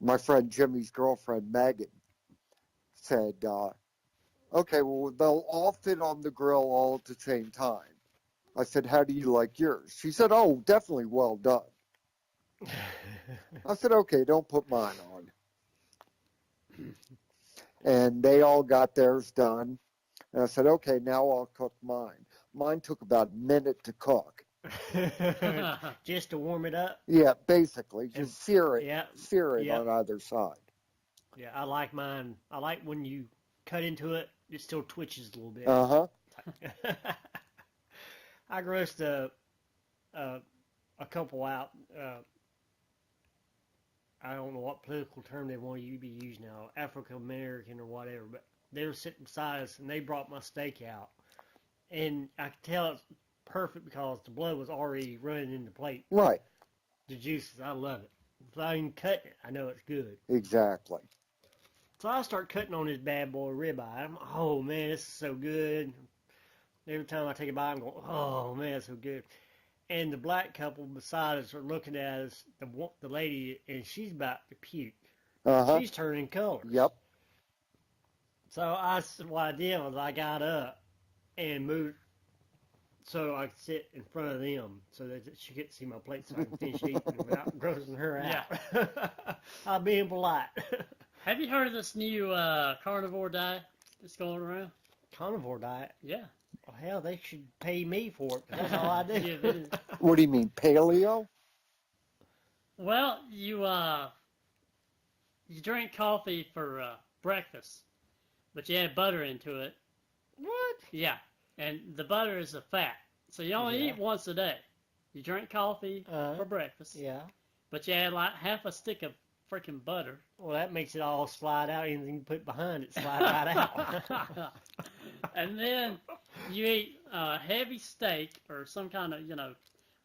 my friend Jimmy's girlfriend, Megan, said, okay, well, they'll all fit on the grill all at the same time. I said, how do you like yours? She said, oh, definitely well done. I said, okay, don't put mine on. And they all got theirs done. And I said, okay, now I'll cook mine. Mine took about a minute to cook. just to warm it up. Yeah, basically, just sear it Yeah. on either side. Yeah, I like mine. I like when you cut into it, it still twitches a little bit. Uh-huh. I grossed a couple out. I don't know what political term they want you to be using now, African American or whatever, but they were sitting beside us and they brought my steak out. And I could tell it's perfect because the blood was already running in the plate. Right. The juices, I love it. If I even cut it, I know it's good. Exactly. So I start cutting on this bad boy ribeye. I'm, oh man, this is so good. Every time I take a bite, I'm going, oh man, it's so good. And the black couple beside us are looking at us, the lady, and she's about to puke. Uh-huh. She's turning colors. Yep. So what I did was I got up and moved so I could sit in front of them so that she could see my plate so I could finish eating without grossing her out. I'm being polite. Have you heard of this new carnivore diet that's going around? Carnivore diet? Yeah. Well, hell, they should pay me for it. 'Cause that's all I do. Yeah, it is. What do you mean, paleo? Well, you drink coffee for breakfast, but you add butter into it. What? Yeah, and the butter is a fat, so you only eat once a day. You drink coffee for breakfast, Yeah. but you add like half a stick of freaking butter. Well, that makes it all slide out. Anything you put behind it slide right out. And then you eat a heavy steak or some kind of, a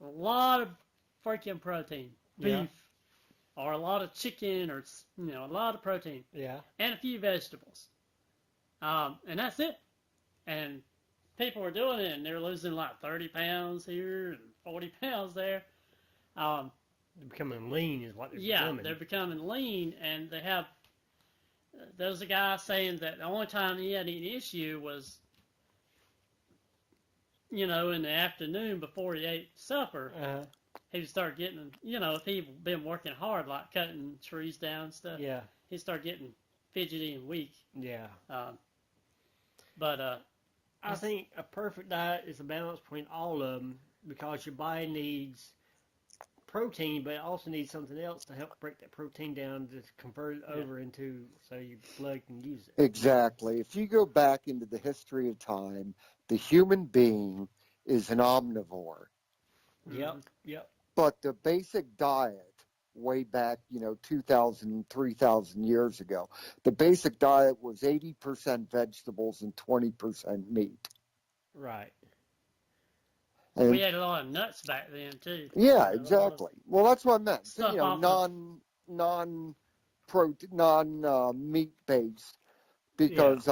lot of freaking protein, beef, Yeah. or a lot of chicken, or a lot of protein, Yeah. and a few vegetables, and that's it. And people are doing it, and they're losing like 30 pounds here and 40 pounds there. They're becoming lean is what they're Yeah, becoming. they're becoming lean, and they have. There's a guy saying that the only time he had any issue was, in the afternoon before he ate supper, he would start getting, if he'd been working hard, like cutting trees down and stuff, Yeah. he'd start getting fidgety and weak. Yeah. But I think a perfect diet is a balance between all of them because your body needs protein, but it also needs something else to help break that protein down to convert it over into so your blood can use it. Exactly. If you go back into the history of time, the human being is an omnivore. Yep. But the basic diet, way back, 2,000, 3,000 years ago, the basic diet was 80% vegetables and 20% meat. Right. And we had a lot of nuts back then too. yeah, exactly. Well, that's what I meant. Stuff non meat based, because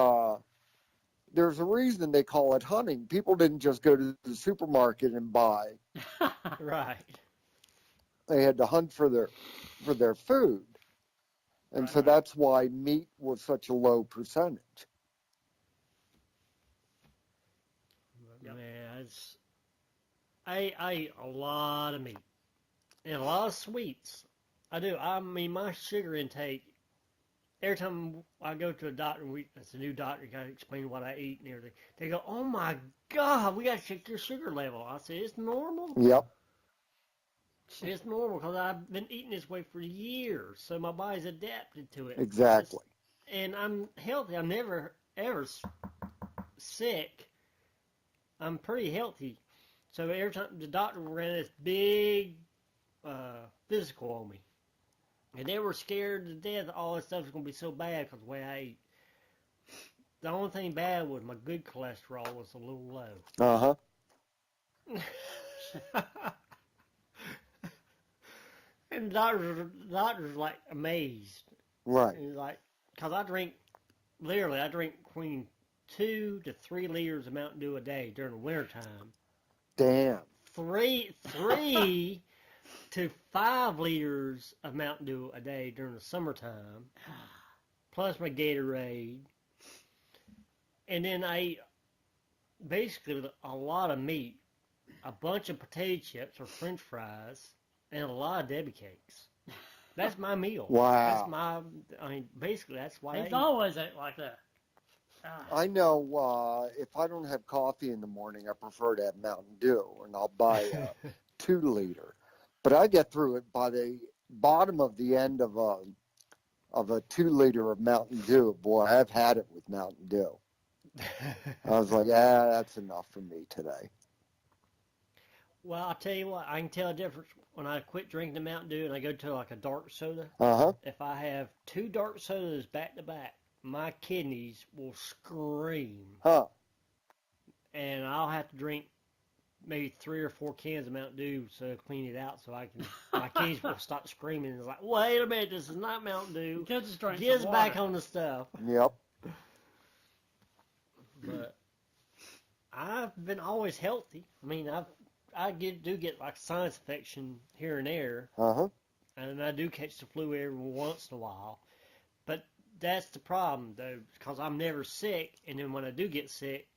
there's a reason they call it hunting. People didn't just go to the supermarket and buy. Right. They had to hunt for their food, and so that's why meat was such a low percentage. Yep. Man, I eat a lot of meat and a lot of sweets. I do. I mean, my sugar intake, every time I go to a doctor, it's a new doctor, you got to explain what I eat and everything. They go, oh my God, we got to check your sugar level. I say, it's normal? Yep. It's normal because I've been eating this way for years, so my body's adapted to it. Exactly. And I'm healthy. I'm never, ever sick. I'm pretty healthy. So every time the doctor ran this big physical on me. And they were scared to death that all this stuff was going to be so bad because of the way I ate. The only thing bad was my good cholesterol was a little low. And the doctor's like amazed. Right. And like, because I drink between 2 to 3 liters of Mountain Dew a day during the wintertime. Damn. 3 to 5 liters of Mountain Dew a day during the summertime, plus my Gatorade. And then I eat basically a lot of meat, a bunch of potato chips or French fries, and a lot of Debbie cakes. That's my meal. Wow. Basically that's what I eat. He's always ate like that. I know if I don't have coffee in the morning, I prefer to have Mountain Dew, and I'll buy a 2 liter. But I get through it by the bottom of the end of a 2 liter of Mountain Dew. Boy, I've had it with Mountain Dew. I was like, that's enough for me today. Well, I'll tell you what, I can tell a difference when I quit drinking the Mountain Dew and I go to like a dark soda. If I have 2 dark sodas back to back, my kidneys will scream. And I'll have to drink maybe 3 or 4 cans of Mountain Dew to clean it out so my kidneys will stop screaming. It's like, wait a minute, this is not Mountain Dew. Get us back on the stuff. Yep. But I've been always healthy. I mean, I do get like sinus infection here and there. And I do catch the flu every once in a while. But that's the problem, though, because I'm never sick. And then when I do get sick,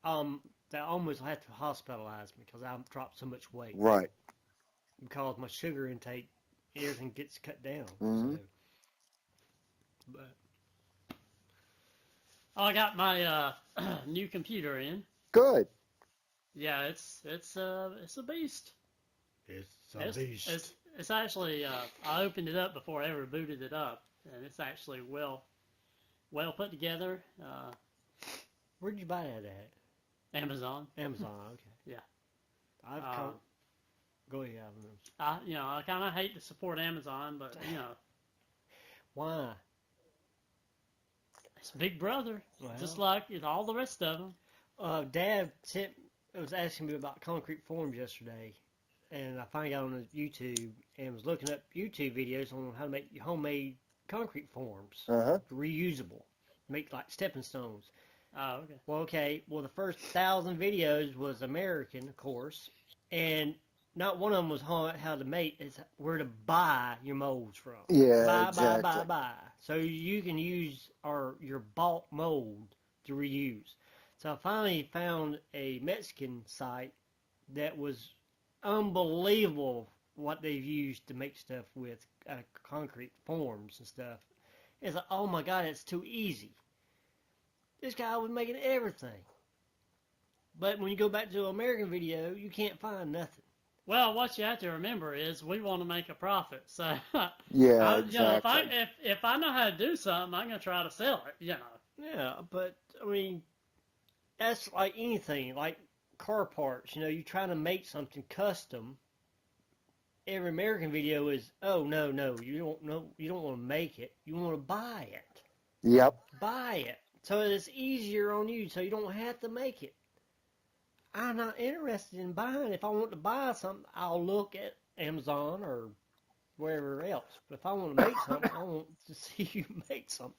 they almost have to hospitalize me because I've dropped so much weight. Right. Because my sugar intake, everything gets cut down. So, but I got my new computer in. Good. Yeah, it's a beast. It's a beast. It's actually I opened it up before I ever booted it up, and it's actually well put together. Where'd you buy that at? Amazon. Amazon, okay. Yeah. Go ahead. I kind of hate to support Amazon, but Why? It's Big Brother, Well, just like all the rest of them. Dad was asking me about concrete forms yesterday, and I finally got on YouTube and was looking up YouTube videos on how to make homemade concrete forms, reusable, make like stepping stones. Oh, okay. Well, okay. Well, the first 1,000 videos was American, of course, and not one of them was how to make. It's where to buy your molds from. Yeah, Buy. So you can use your bought mold to reuse. So I finally found a Mexican site that was unbelievable what they've used to make stuff with concrete forms and stuff. It's like, oh my God, it's too easy. This guy was making everything. But when you go back to an American video, you can't find nothing. Well, what you have to remember is we want to make a profit. So, yeah, exactly. If I know how to do something, I'm going to try to sell it, Yeah, but, I mean, that's like anything, like car parts. You're trying to make something custom. Every American video is, oh, no, you don't want to make it. You want to buy it. Yep. Buy it. So it's easier on you, so you don't have to make it. I'm not interested in buying. If I want to buy something, I'll look at Amazon or wherever else. But if I want to make something, I want to see you make something.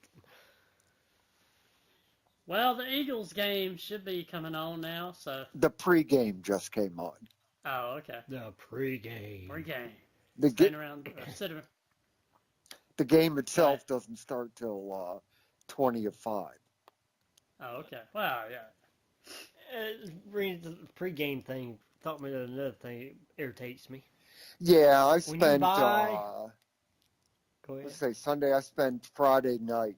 Well, the Eagles game should be coming on now, so. The pregame just came on. Oh, okay. The pregame. The game itself doesn't start till 20 of 5. Oh, okay. Well, yeah. The pregame thing taught me another thing that irritates me. Yeah, I spent, Go ahead. let's say Sunday, I spent Friday night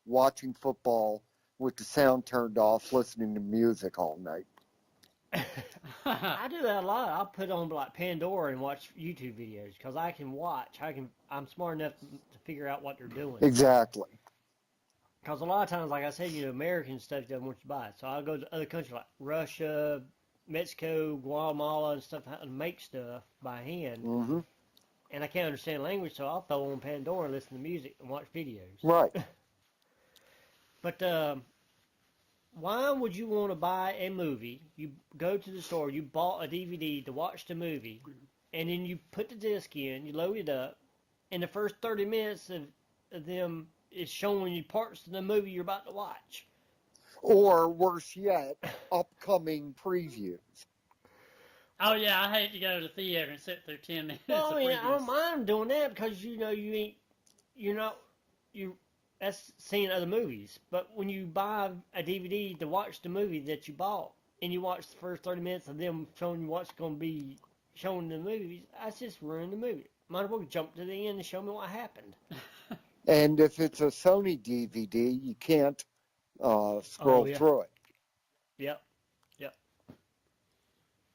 watching football with the sound turned off, listening to music all night. I do that a lot. I'll put on like Pandora and watch YouTube videos because I can watch. I'm smart enough to figure out what they're doing. Exactly. Because a lot of times, like I said, American stuff doesn't want you to buy it. So I'll go to other countries like Russia, Mexico, Guatemala, and stuff and make stuff by hand. Mm-hmm. And I can't understand language, so I'll throw on Pandora and listen to music and watch videos. Right. But why would you want to buy a movie? You go to the store, you bought a DVD to watch the movie, and then you put the disc in, you load it up, and the first 30 minutes of them is showing you parts of the movie you're about to watch. Or worse yet, upcoming previews. Oh yeah, I hate to go to the theater and sit through 10 minutes. Well, of I mean, previews. I don't mind doing that because that's seeing other movies. But when you buy a DVD to watch the movie that you bought, and you watch the first 30 minutes of them showing you what's going to be shown in the movies, that's just ruining the movie. Might as well jump to the end and show me what happened. And if it's a Sony DVD, you can't scroll through it. Yep.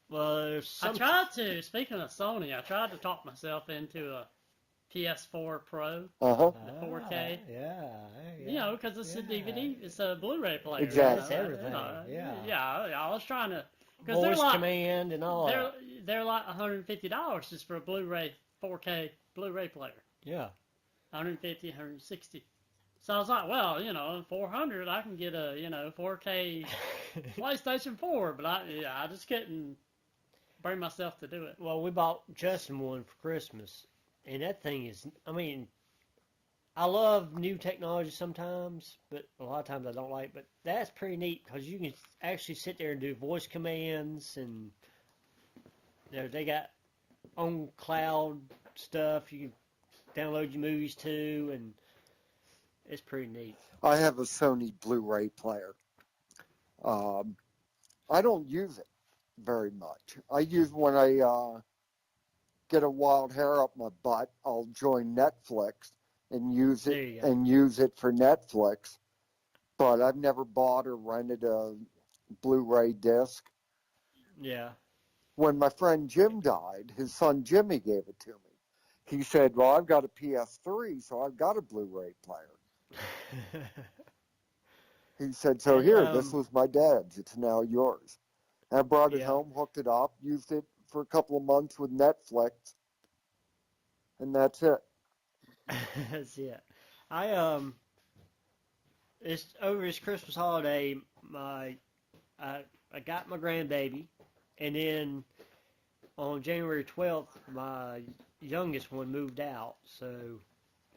Well, speaking of Sony, I tried to talk myself into a PS4 Pro, Uh-huh. the 4K. Yeah. Because it's a DVD, it's a Blu-ray player. Exactly. It's everything. I was trying to. Voice command and all that. They're like $150 just for a Blu-ray 4K Blu-ray player. Yeah. 150, 160. So I was like, well, $400, I can get a, 4K PlayStation 4, but I just couldn't bring myself to do it. Well, we bought Justin one for Christmas, and that thing is, I love new technology sometimes, but a lot of times I don't like, but that's pretty neat because you can actually sit there and do voice commands, and they got on cloud stuff. You can download your movies too, and it's pretty neat. I have a Sony Blu-ray player. I don't use it very much. I use when I get a wild hair up my butt, I'll join Netflix and use it for Netflix. But I've never bought or rented a Blu-ray disc. Yeah. When my friend Jim died, his son Jimmy gave it to me. He said, well, I've got a PS3, so I've got a Blu-ray player. He said, so here, this was my dad's. It's now yours. And I brought it home, hooked it up, used it for a couple of months with Netflix, and that's it. That's it. It's over this Christmas holiday, I got my grandbaby, and then on January 12th, my youngest one moved out, so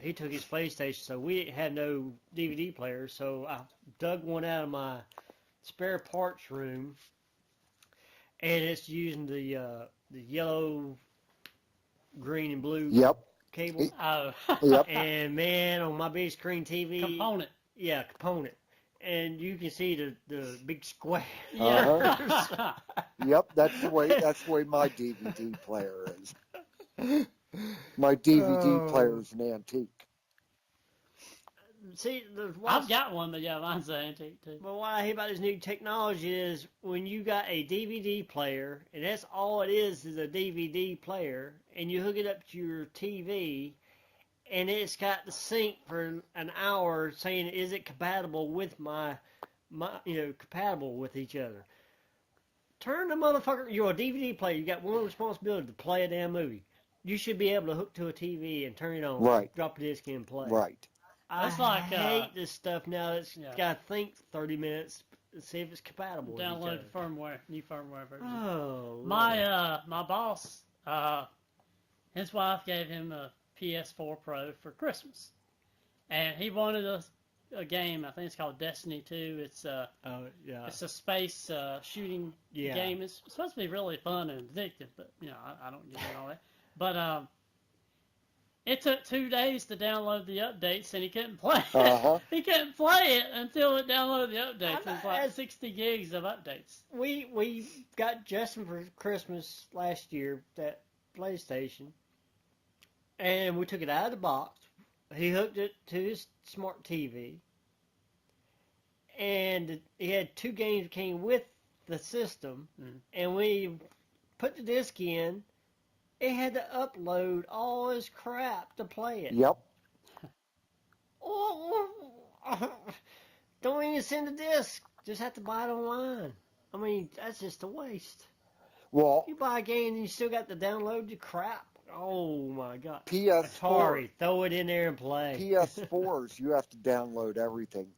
he took his PlayStation, so we had no DVD player, so I dug one out of my spare parts room, and it's using the yellow, green, and blue cable. Yep. And man, on my big screen TV, component. Yeah, component. And you can see the big square. Uh-huh. Yep, that's the way my DVD player is. My DVD player is an antique. See, I've got one, but yeah, mine's an antique too. But what I hate about this new technology is when you got a DVD player, and that's all it is a DVD player, and you hook it up to your TV, and it's got the sync for an hour saying, is it compatible with compatible with each other. Turn the motherfucker, you're a DVD player, you got one responsibility to play a damn movie. You should be able to hook to a TV and turn it on, right. Drop a disc in and play. Right. I hate this stuff now. It's got to think 30 minutes to see if it's compatible. Download the firmware, new firmware version. Oh, my boss, his wife gave him a PS4 Pro for Christmas, and he wanted a game. I think it's called Destiny 2. It's it's a space shooting game. It's supposed to be really fun and addictive, but I don't get all that. But it took 2 days to download the updates, and he couldn't play it. Uh-huh. He couldn't play it until it downloaded the updates. It was like 60 gigs of updates. We got Justin for Christmas last year, that PlayStation, and we took it out of the box. He hooked it to his smart TV, and he had 2 games that came with the system, and we put the disc in. It had to upload all his crap to play it. Yep. Don't even send a disc. Just have to buy it online. I mean, that's just a waste. Well, you buy a game and you still got to download your crap. Oh my God. PS4. Atari, throw it in there and play. PS4s, you have to download everything.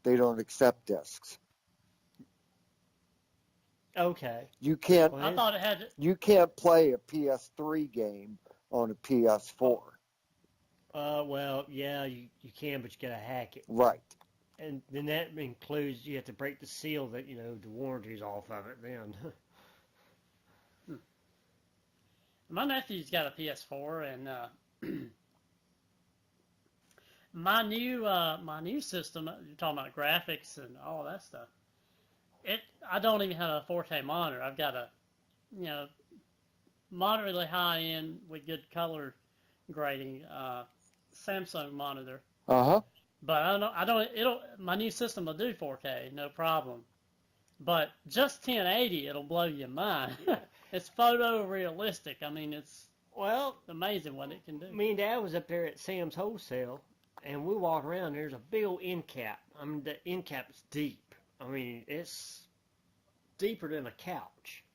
They don't accept discs. Okay. You can't. I thought it had. You can't play a PS3 game on a PS4. Well, yeah, you can, but you gotta hack it. Right. And then that includes you have to break the seal that the warranty's off of it. Then. My nephew's got a PS4, and my new system. You're talking about graphics and all that stuff. I don't even have a 4K monitor. I've got a, moderately high end with good color grading Samsung monitor. But my new system will do 4K, no problem. But just 1080, it'll blow your mind. It's photorealistic. I mean, it's amazing what it can do. Me and Dad was up there at Sam's Wholesale, and we walked around. There's a big old end cap. I mean, the end cap is deep. I mean, it's deeper than a couch.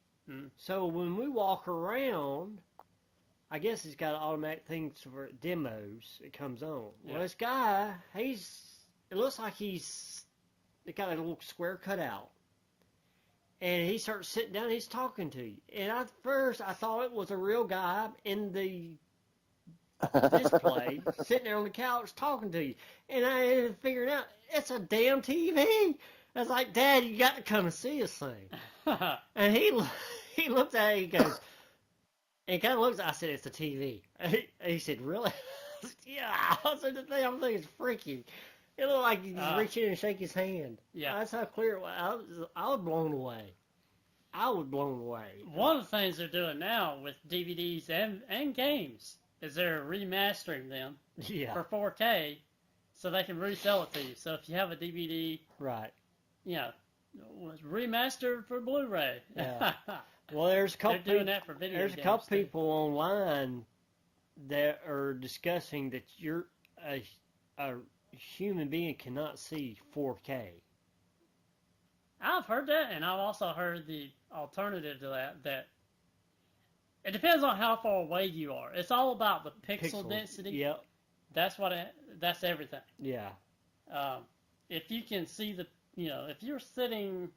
So when we walk around, I guess it's got automatic things for demos. It comes on. Yeah. Well, this guy, it looks like he's got a little square cutout. And he starts sitting down and he's talking to you. And at first, I thought it was a real guy in the display, sitting there on the couch talking to you. And I ended up figuring out, it's a damn TV. I was like, Dad, you got to come and see this thing. And he looked at it, he goes, and kind of looks, I said, it's a TV. And he said, really? I said, yeah. I said, the thing I'm thinking is freaky. It looked like you just reach in and shake his hand. Yeah. That's how clear it was. I was blown away. One of the things they're doing now with DVDs and games is they're remastering them for 4K so they can resell it to you. So if you have a DVD, right, remastered for Blu-ray. Yeah. Well, there's a couple. They're doing that for video games. There's a couple people online that are discussing that you're a human being cannot see 4K. I've heard that, and I've also heard the alternative to that it depends on how far away you are. It's all about the pixel density. Yep. That's everything. Yeah. If you can see if you're sitting,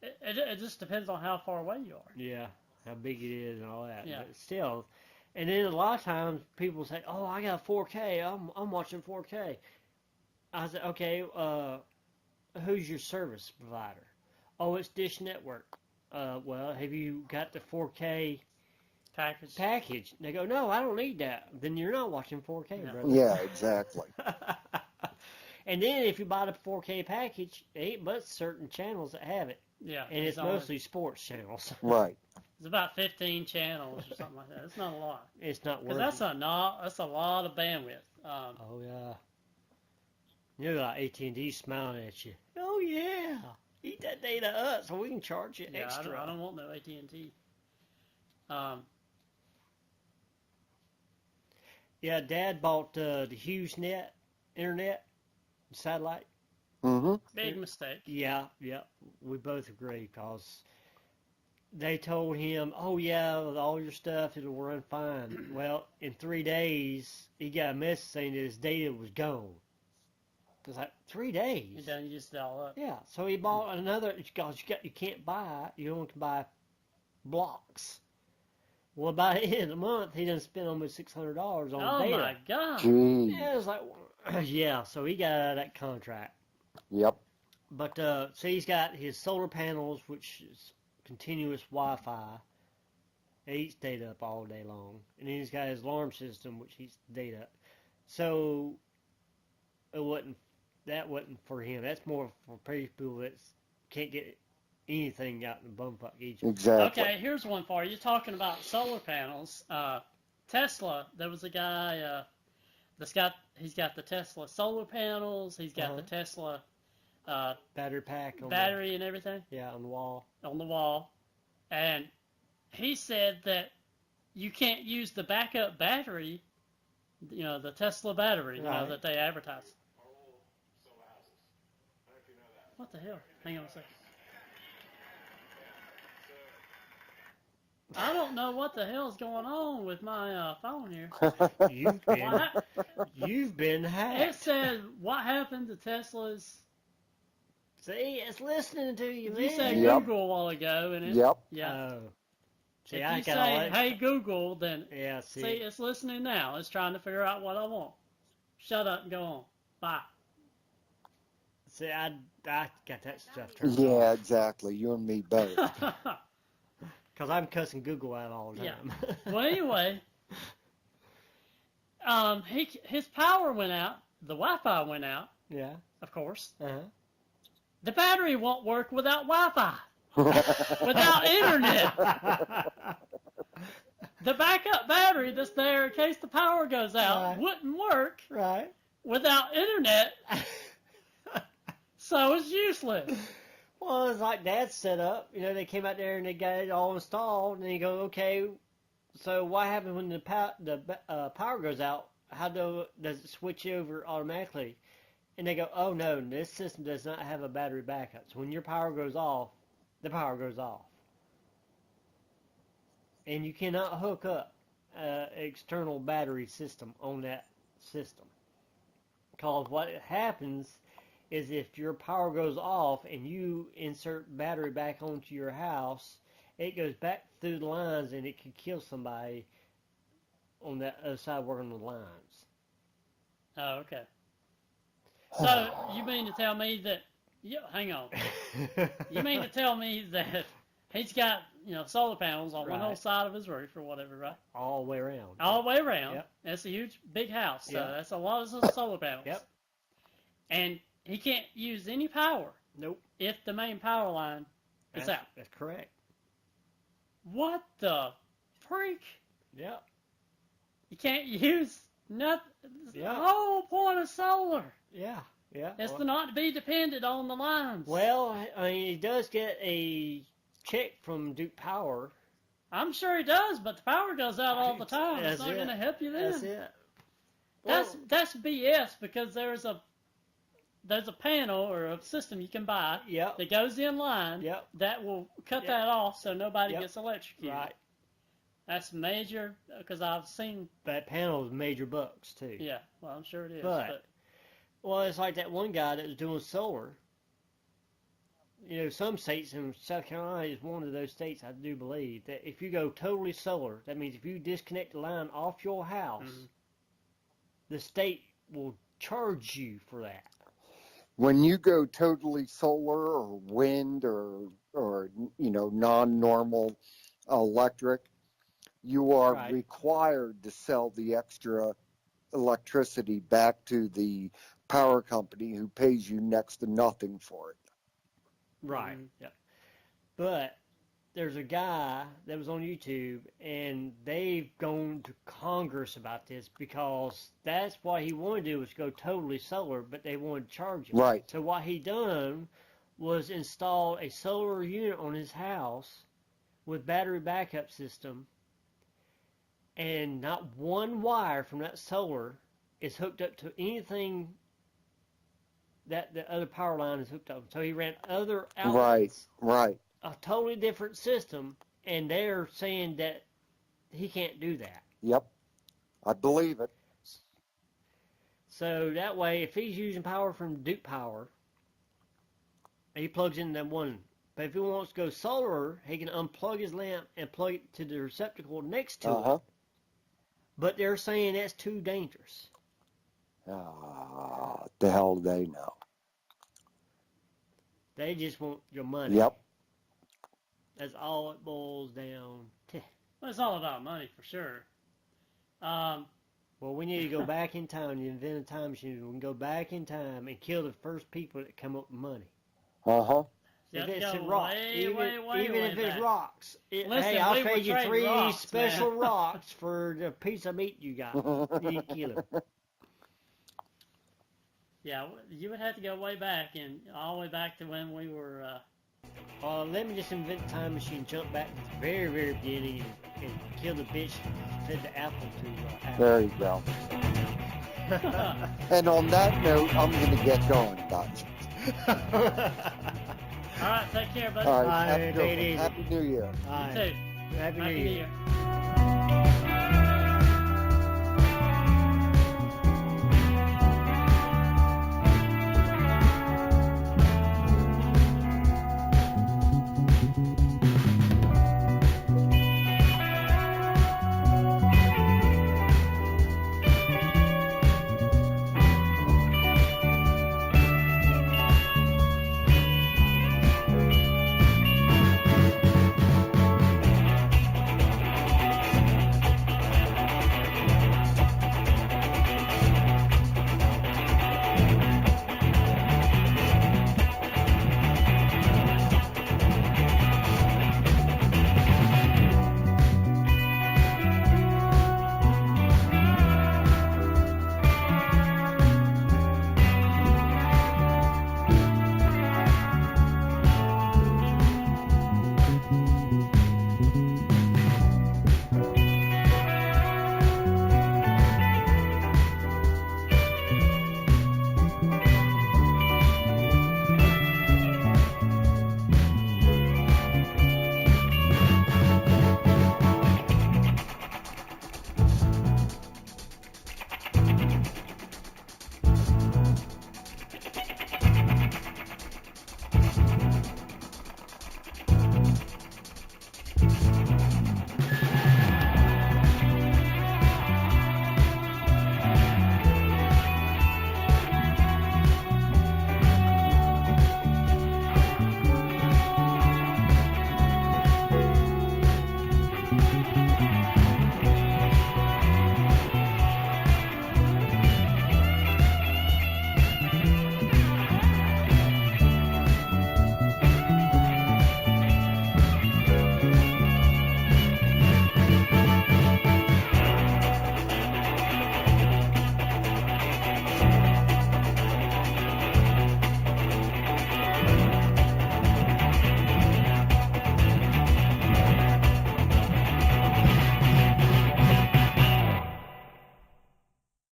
it just depends on how far away you are. Yeah, how big it is and all that. Yeah. But still, and then a lot of times people say, "Oh, I got 4K. I'm watching 4K." I said, "Okay, who's your service provider?" "Oh, it's Dish Network." Well, have you got the 4K package? They go, "No, I don't need that." Then you're not watching 4K, brother. Yeah, exactly. And then if you buy the 4K package, it ain't but certain channels that have it. Yeah. And it's mostly sports channels. Right. It's about 15 channels or something like that. It's not a lot. It's not worth Because it. that's a lot of bandwidth. Oh yeah. You know, like AT&T smiling at you. Oh yeah, eat that data up so we can charge you yeah, extra. I don't want no AT&T. Yeah, Dad bought the HughesNet internet satellite. Mm-hmm. Big mistake. Yeah, we both agree because they told him, "Oh yeah, with all your stuff, it'll run fine." Well, in 3 days, he got a message saying that his data was gone. It's like 3 days. And then you just all up. Yeah, so he bought another because you can't buy, you only can buy blocks. Well, by the end of the month, he done spent almost $600 on data. Oh my God! Gee. Yeah, it was like, yeah, so he got out of that contract. Yep. But so he's got his solar panels, which is continuous Wi-Fi. It eats data up all day long, and then he's got his alarm system, which eats data. So that wasn't for him. That's more for people that can't get anything out in bumfuck Egypt. Exactly. Okay, here's one for you. You're talking about solar panels. Tesla. There was a guy he's got the Tesla solar panels. He's got the Tesla Battery pack. Battery and everything. Yeah, on the wall. On the wall. And he said that you can't use the backup battery, the Tesla battery, that they advertise. What the hell? Hang on a second. I don't know what the hell's going on with my phone here. You've been hacked. It said, what happened to Tesla's... See, it's listening to you, man. You said Google a while ago, and Yep. Yeah. Oh. See, if you say, hey, Google, then... Yeah, see, it's listening now. It's trying to figure out what I want. Shut up and go on. Bye. See, I got that stuff turned Yeah, off. exactly. You and me both. Because I'm cussing Google out all the time. Yeah. Well, anyway, his power went out. The Wi-Fi went out. Yeah. Of course. Uh-huh. The battery won't work without Wi-Fi. Without internet. The backup battery that's there in case the power goes out wouldn't work without internet. So it's useless. Well, it's like Dad set up. They came out there and they got it all installed, and you go, okay, so what happens when the power goes out? How does it switch over automatically? And they go, oh no, this system does not have a battery backup. So when your power goes off, the power goes off. And you cannot hook up an external battery system on that system. Because what happens is if your power goes off and you insert battery back onto your house, it goes back through the lines and it can kill somebody on that other side working the lines. Oh, okay. So you mean to tell me that? Yeah, hang on. You mean to tell me that he's got solar panels on one whole side of his roof or whatever, right? All the way around. All the way around. Yep. That's a huge, big house. So that's a lot of solar panels. Yep. And he can't use any power. Nope. If the main power line is out. That's correct. What the freak? Yep. You can't use nothing. Yep. The whole point of solar. Yeah. It's to not be dependent on the lines. Well, I mean, he does get a check from Duke Power. I'm sure he does, but the power goes out all the time. That's It's not going to help you then. That's it. That's BS because there's a panel or a system you can buy that goes in line that will cut that off so nobody gets electrocuted. Right. That's major because I've seen that panel is major bucks too. Yeah, well, I'm sure it is. But well, it's like that one guy that was doing solar. Some states, and South Carolina is one of those states, I do believe, that if you go totally solar, that means if you disconnect the line off your house, the state will charge you for that. When you go totally solar or wind or non-normal electric, you are required to sell the extra electricity back to the power company who pays you next to nothing for it. Right. Yep. But there's a guy that was on YouTube, and they've gone to Congress about this because that's what he wanted to do was go totally solar, but they wanted to charge him. Right. So what he done was install a solar unit on his house with battery backup system, and not one wire from that solar is hooked up to anything that the other power line is hooked up. So he ran other outlets. Right. A totally different system, and they're saying that he can't do that. Yep. I believe it. So that way, if he's using power from Duke Power, he plugs in that one. But if he wants to go solar, he can unplug his lamp and plug it to the receptacle next to it. But they're saying that's too dangerous. The hell do they know? They just want your money. Yep. That's all it boils down to. Well, it's all about money for sure. Well, we need to go back in time. You invent a time machine. We can go back in time and kill the first people that come up with money. If it's rocks, even if it's rocks. Hey, I'll trade you 3 rocks, special rocks for the piece of meat you got. You kill him. Yeah, you would have to go way back, and all the way back to when we were... let me just invent a time machine, jump back to the very, very beginning, and kill the bitch that fed the apple to Apple. There you go. And on that note, I'm going to get going, guys. All right, take care, buddy. All right, Happy New Year. You too. Happy New Year.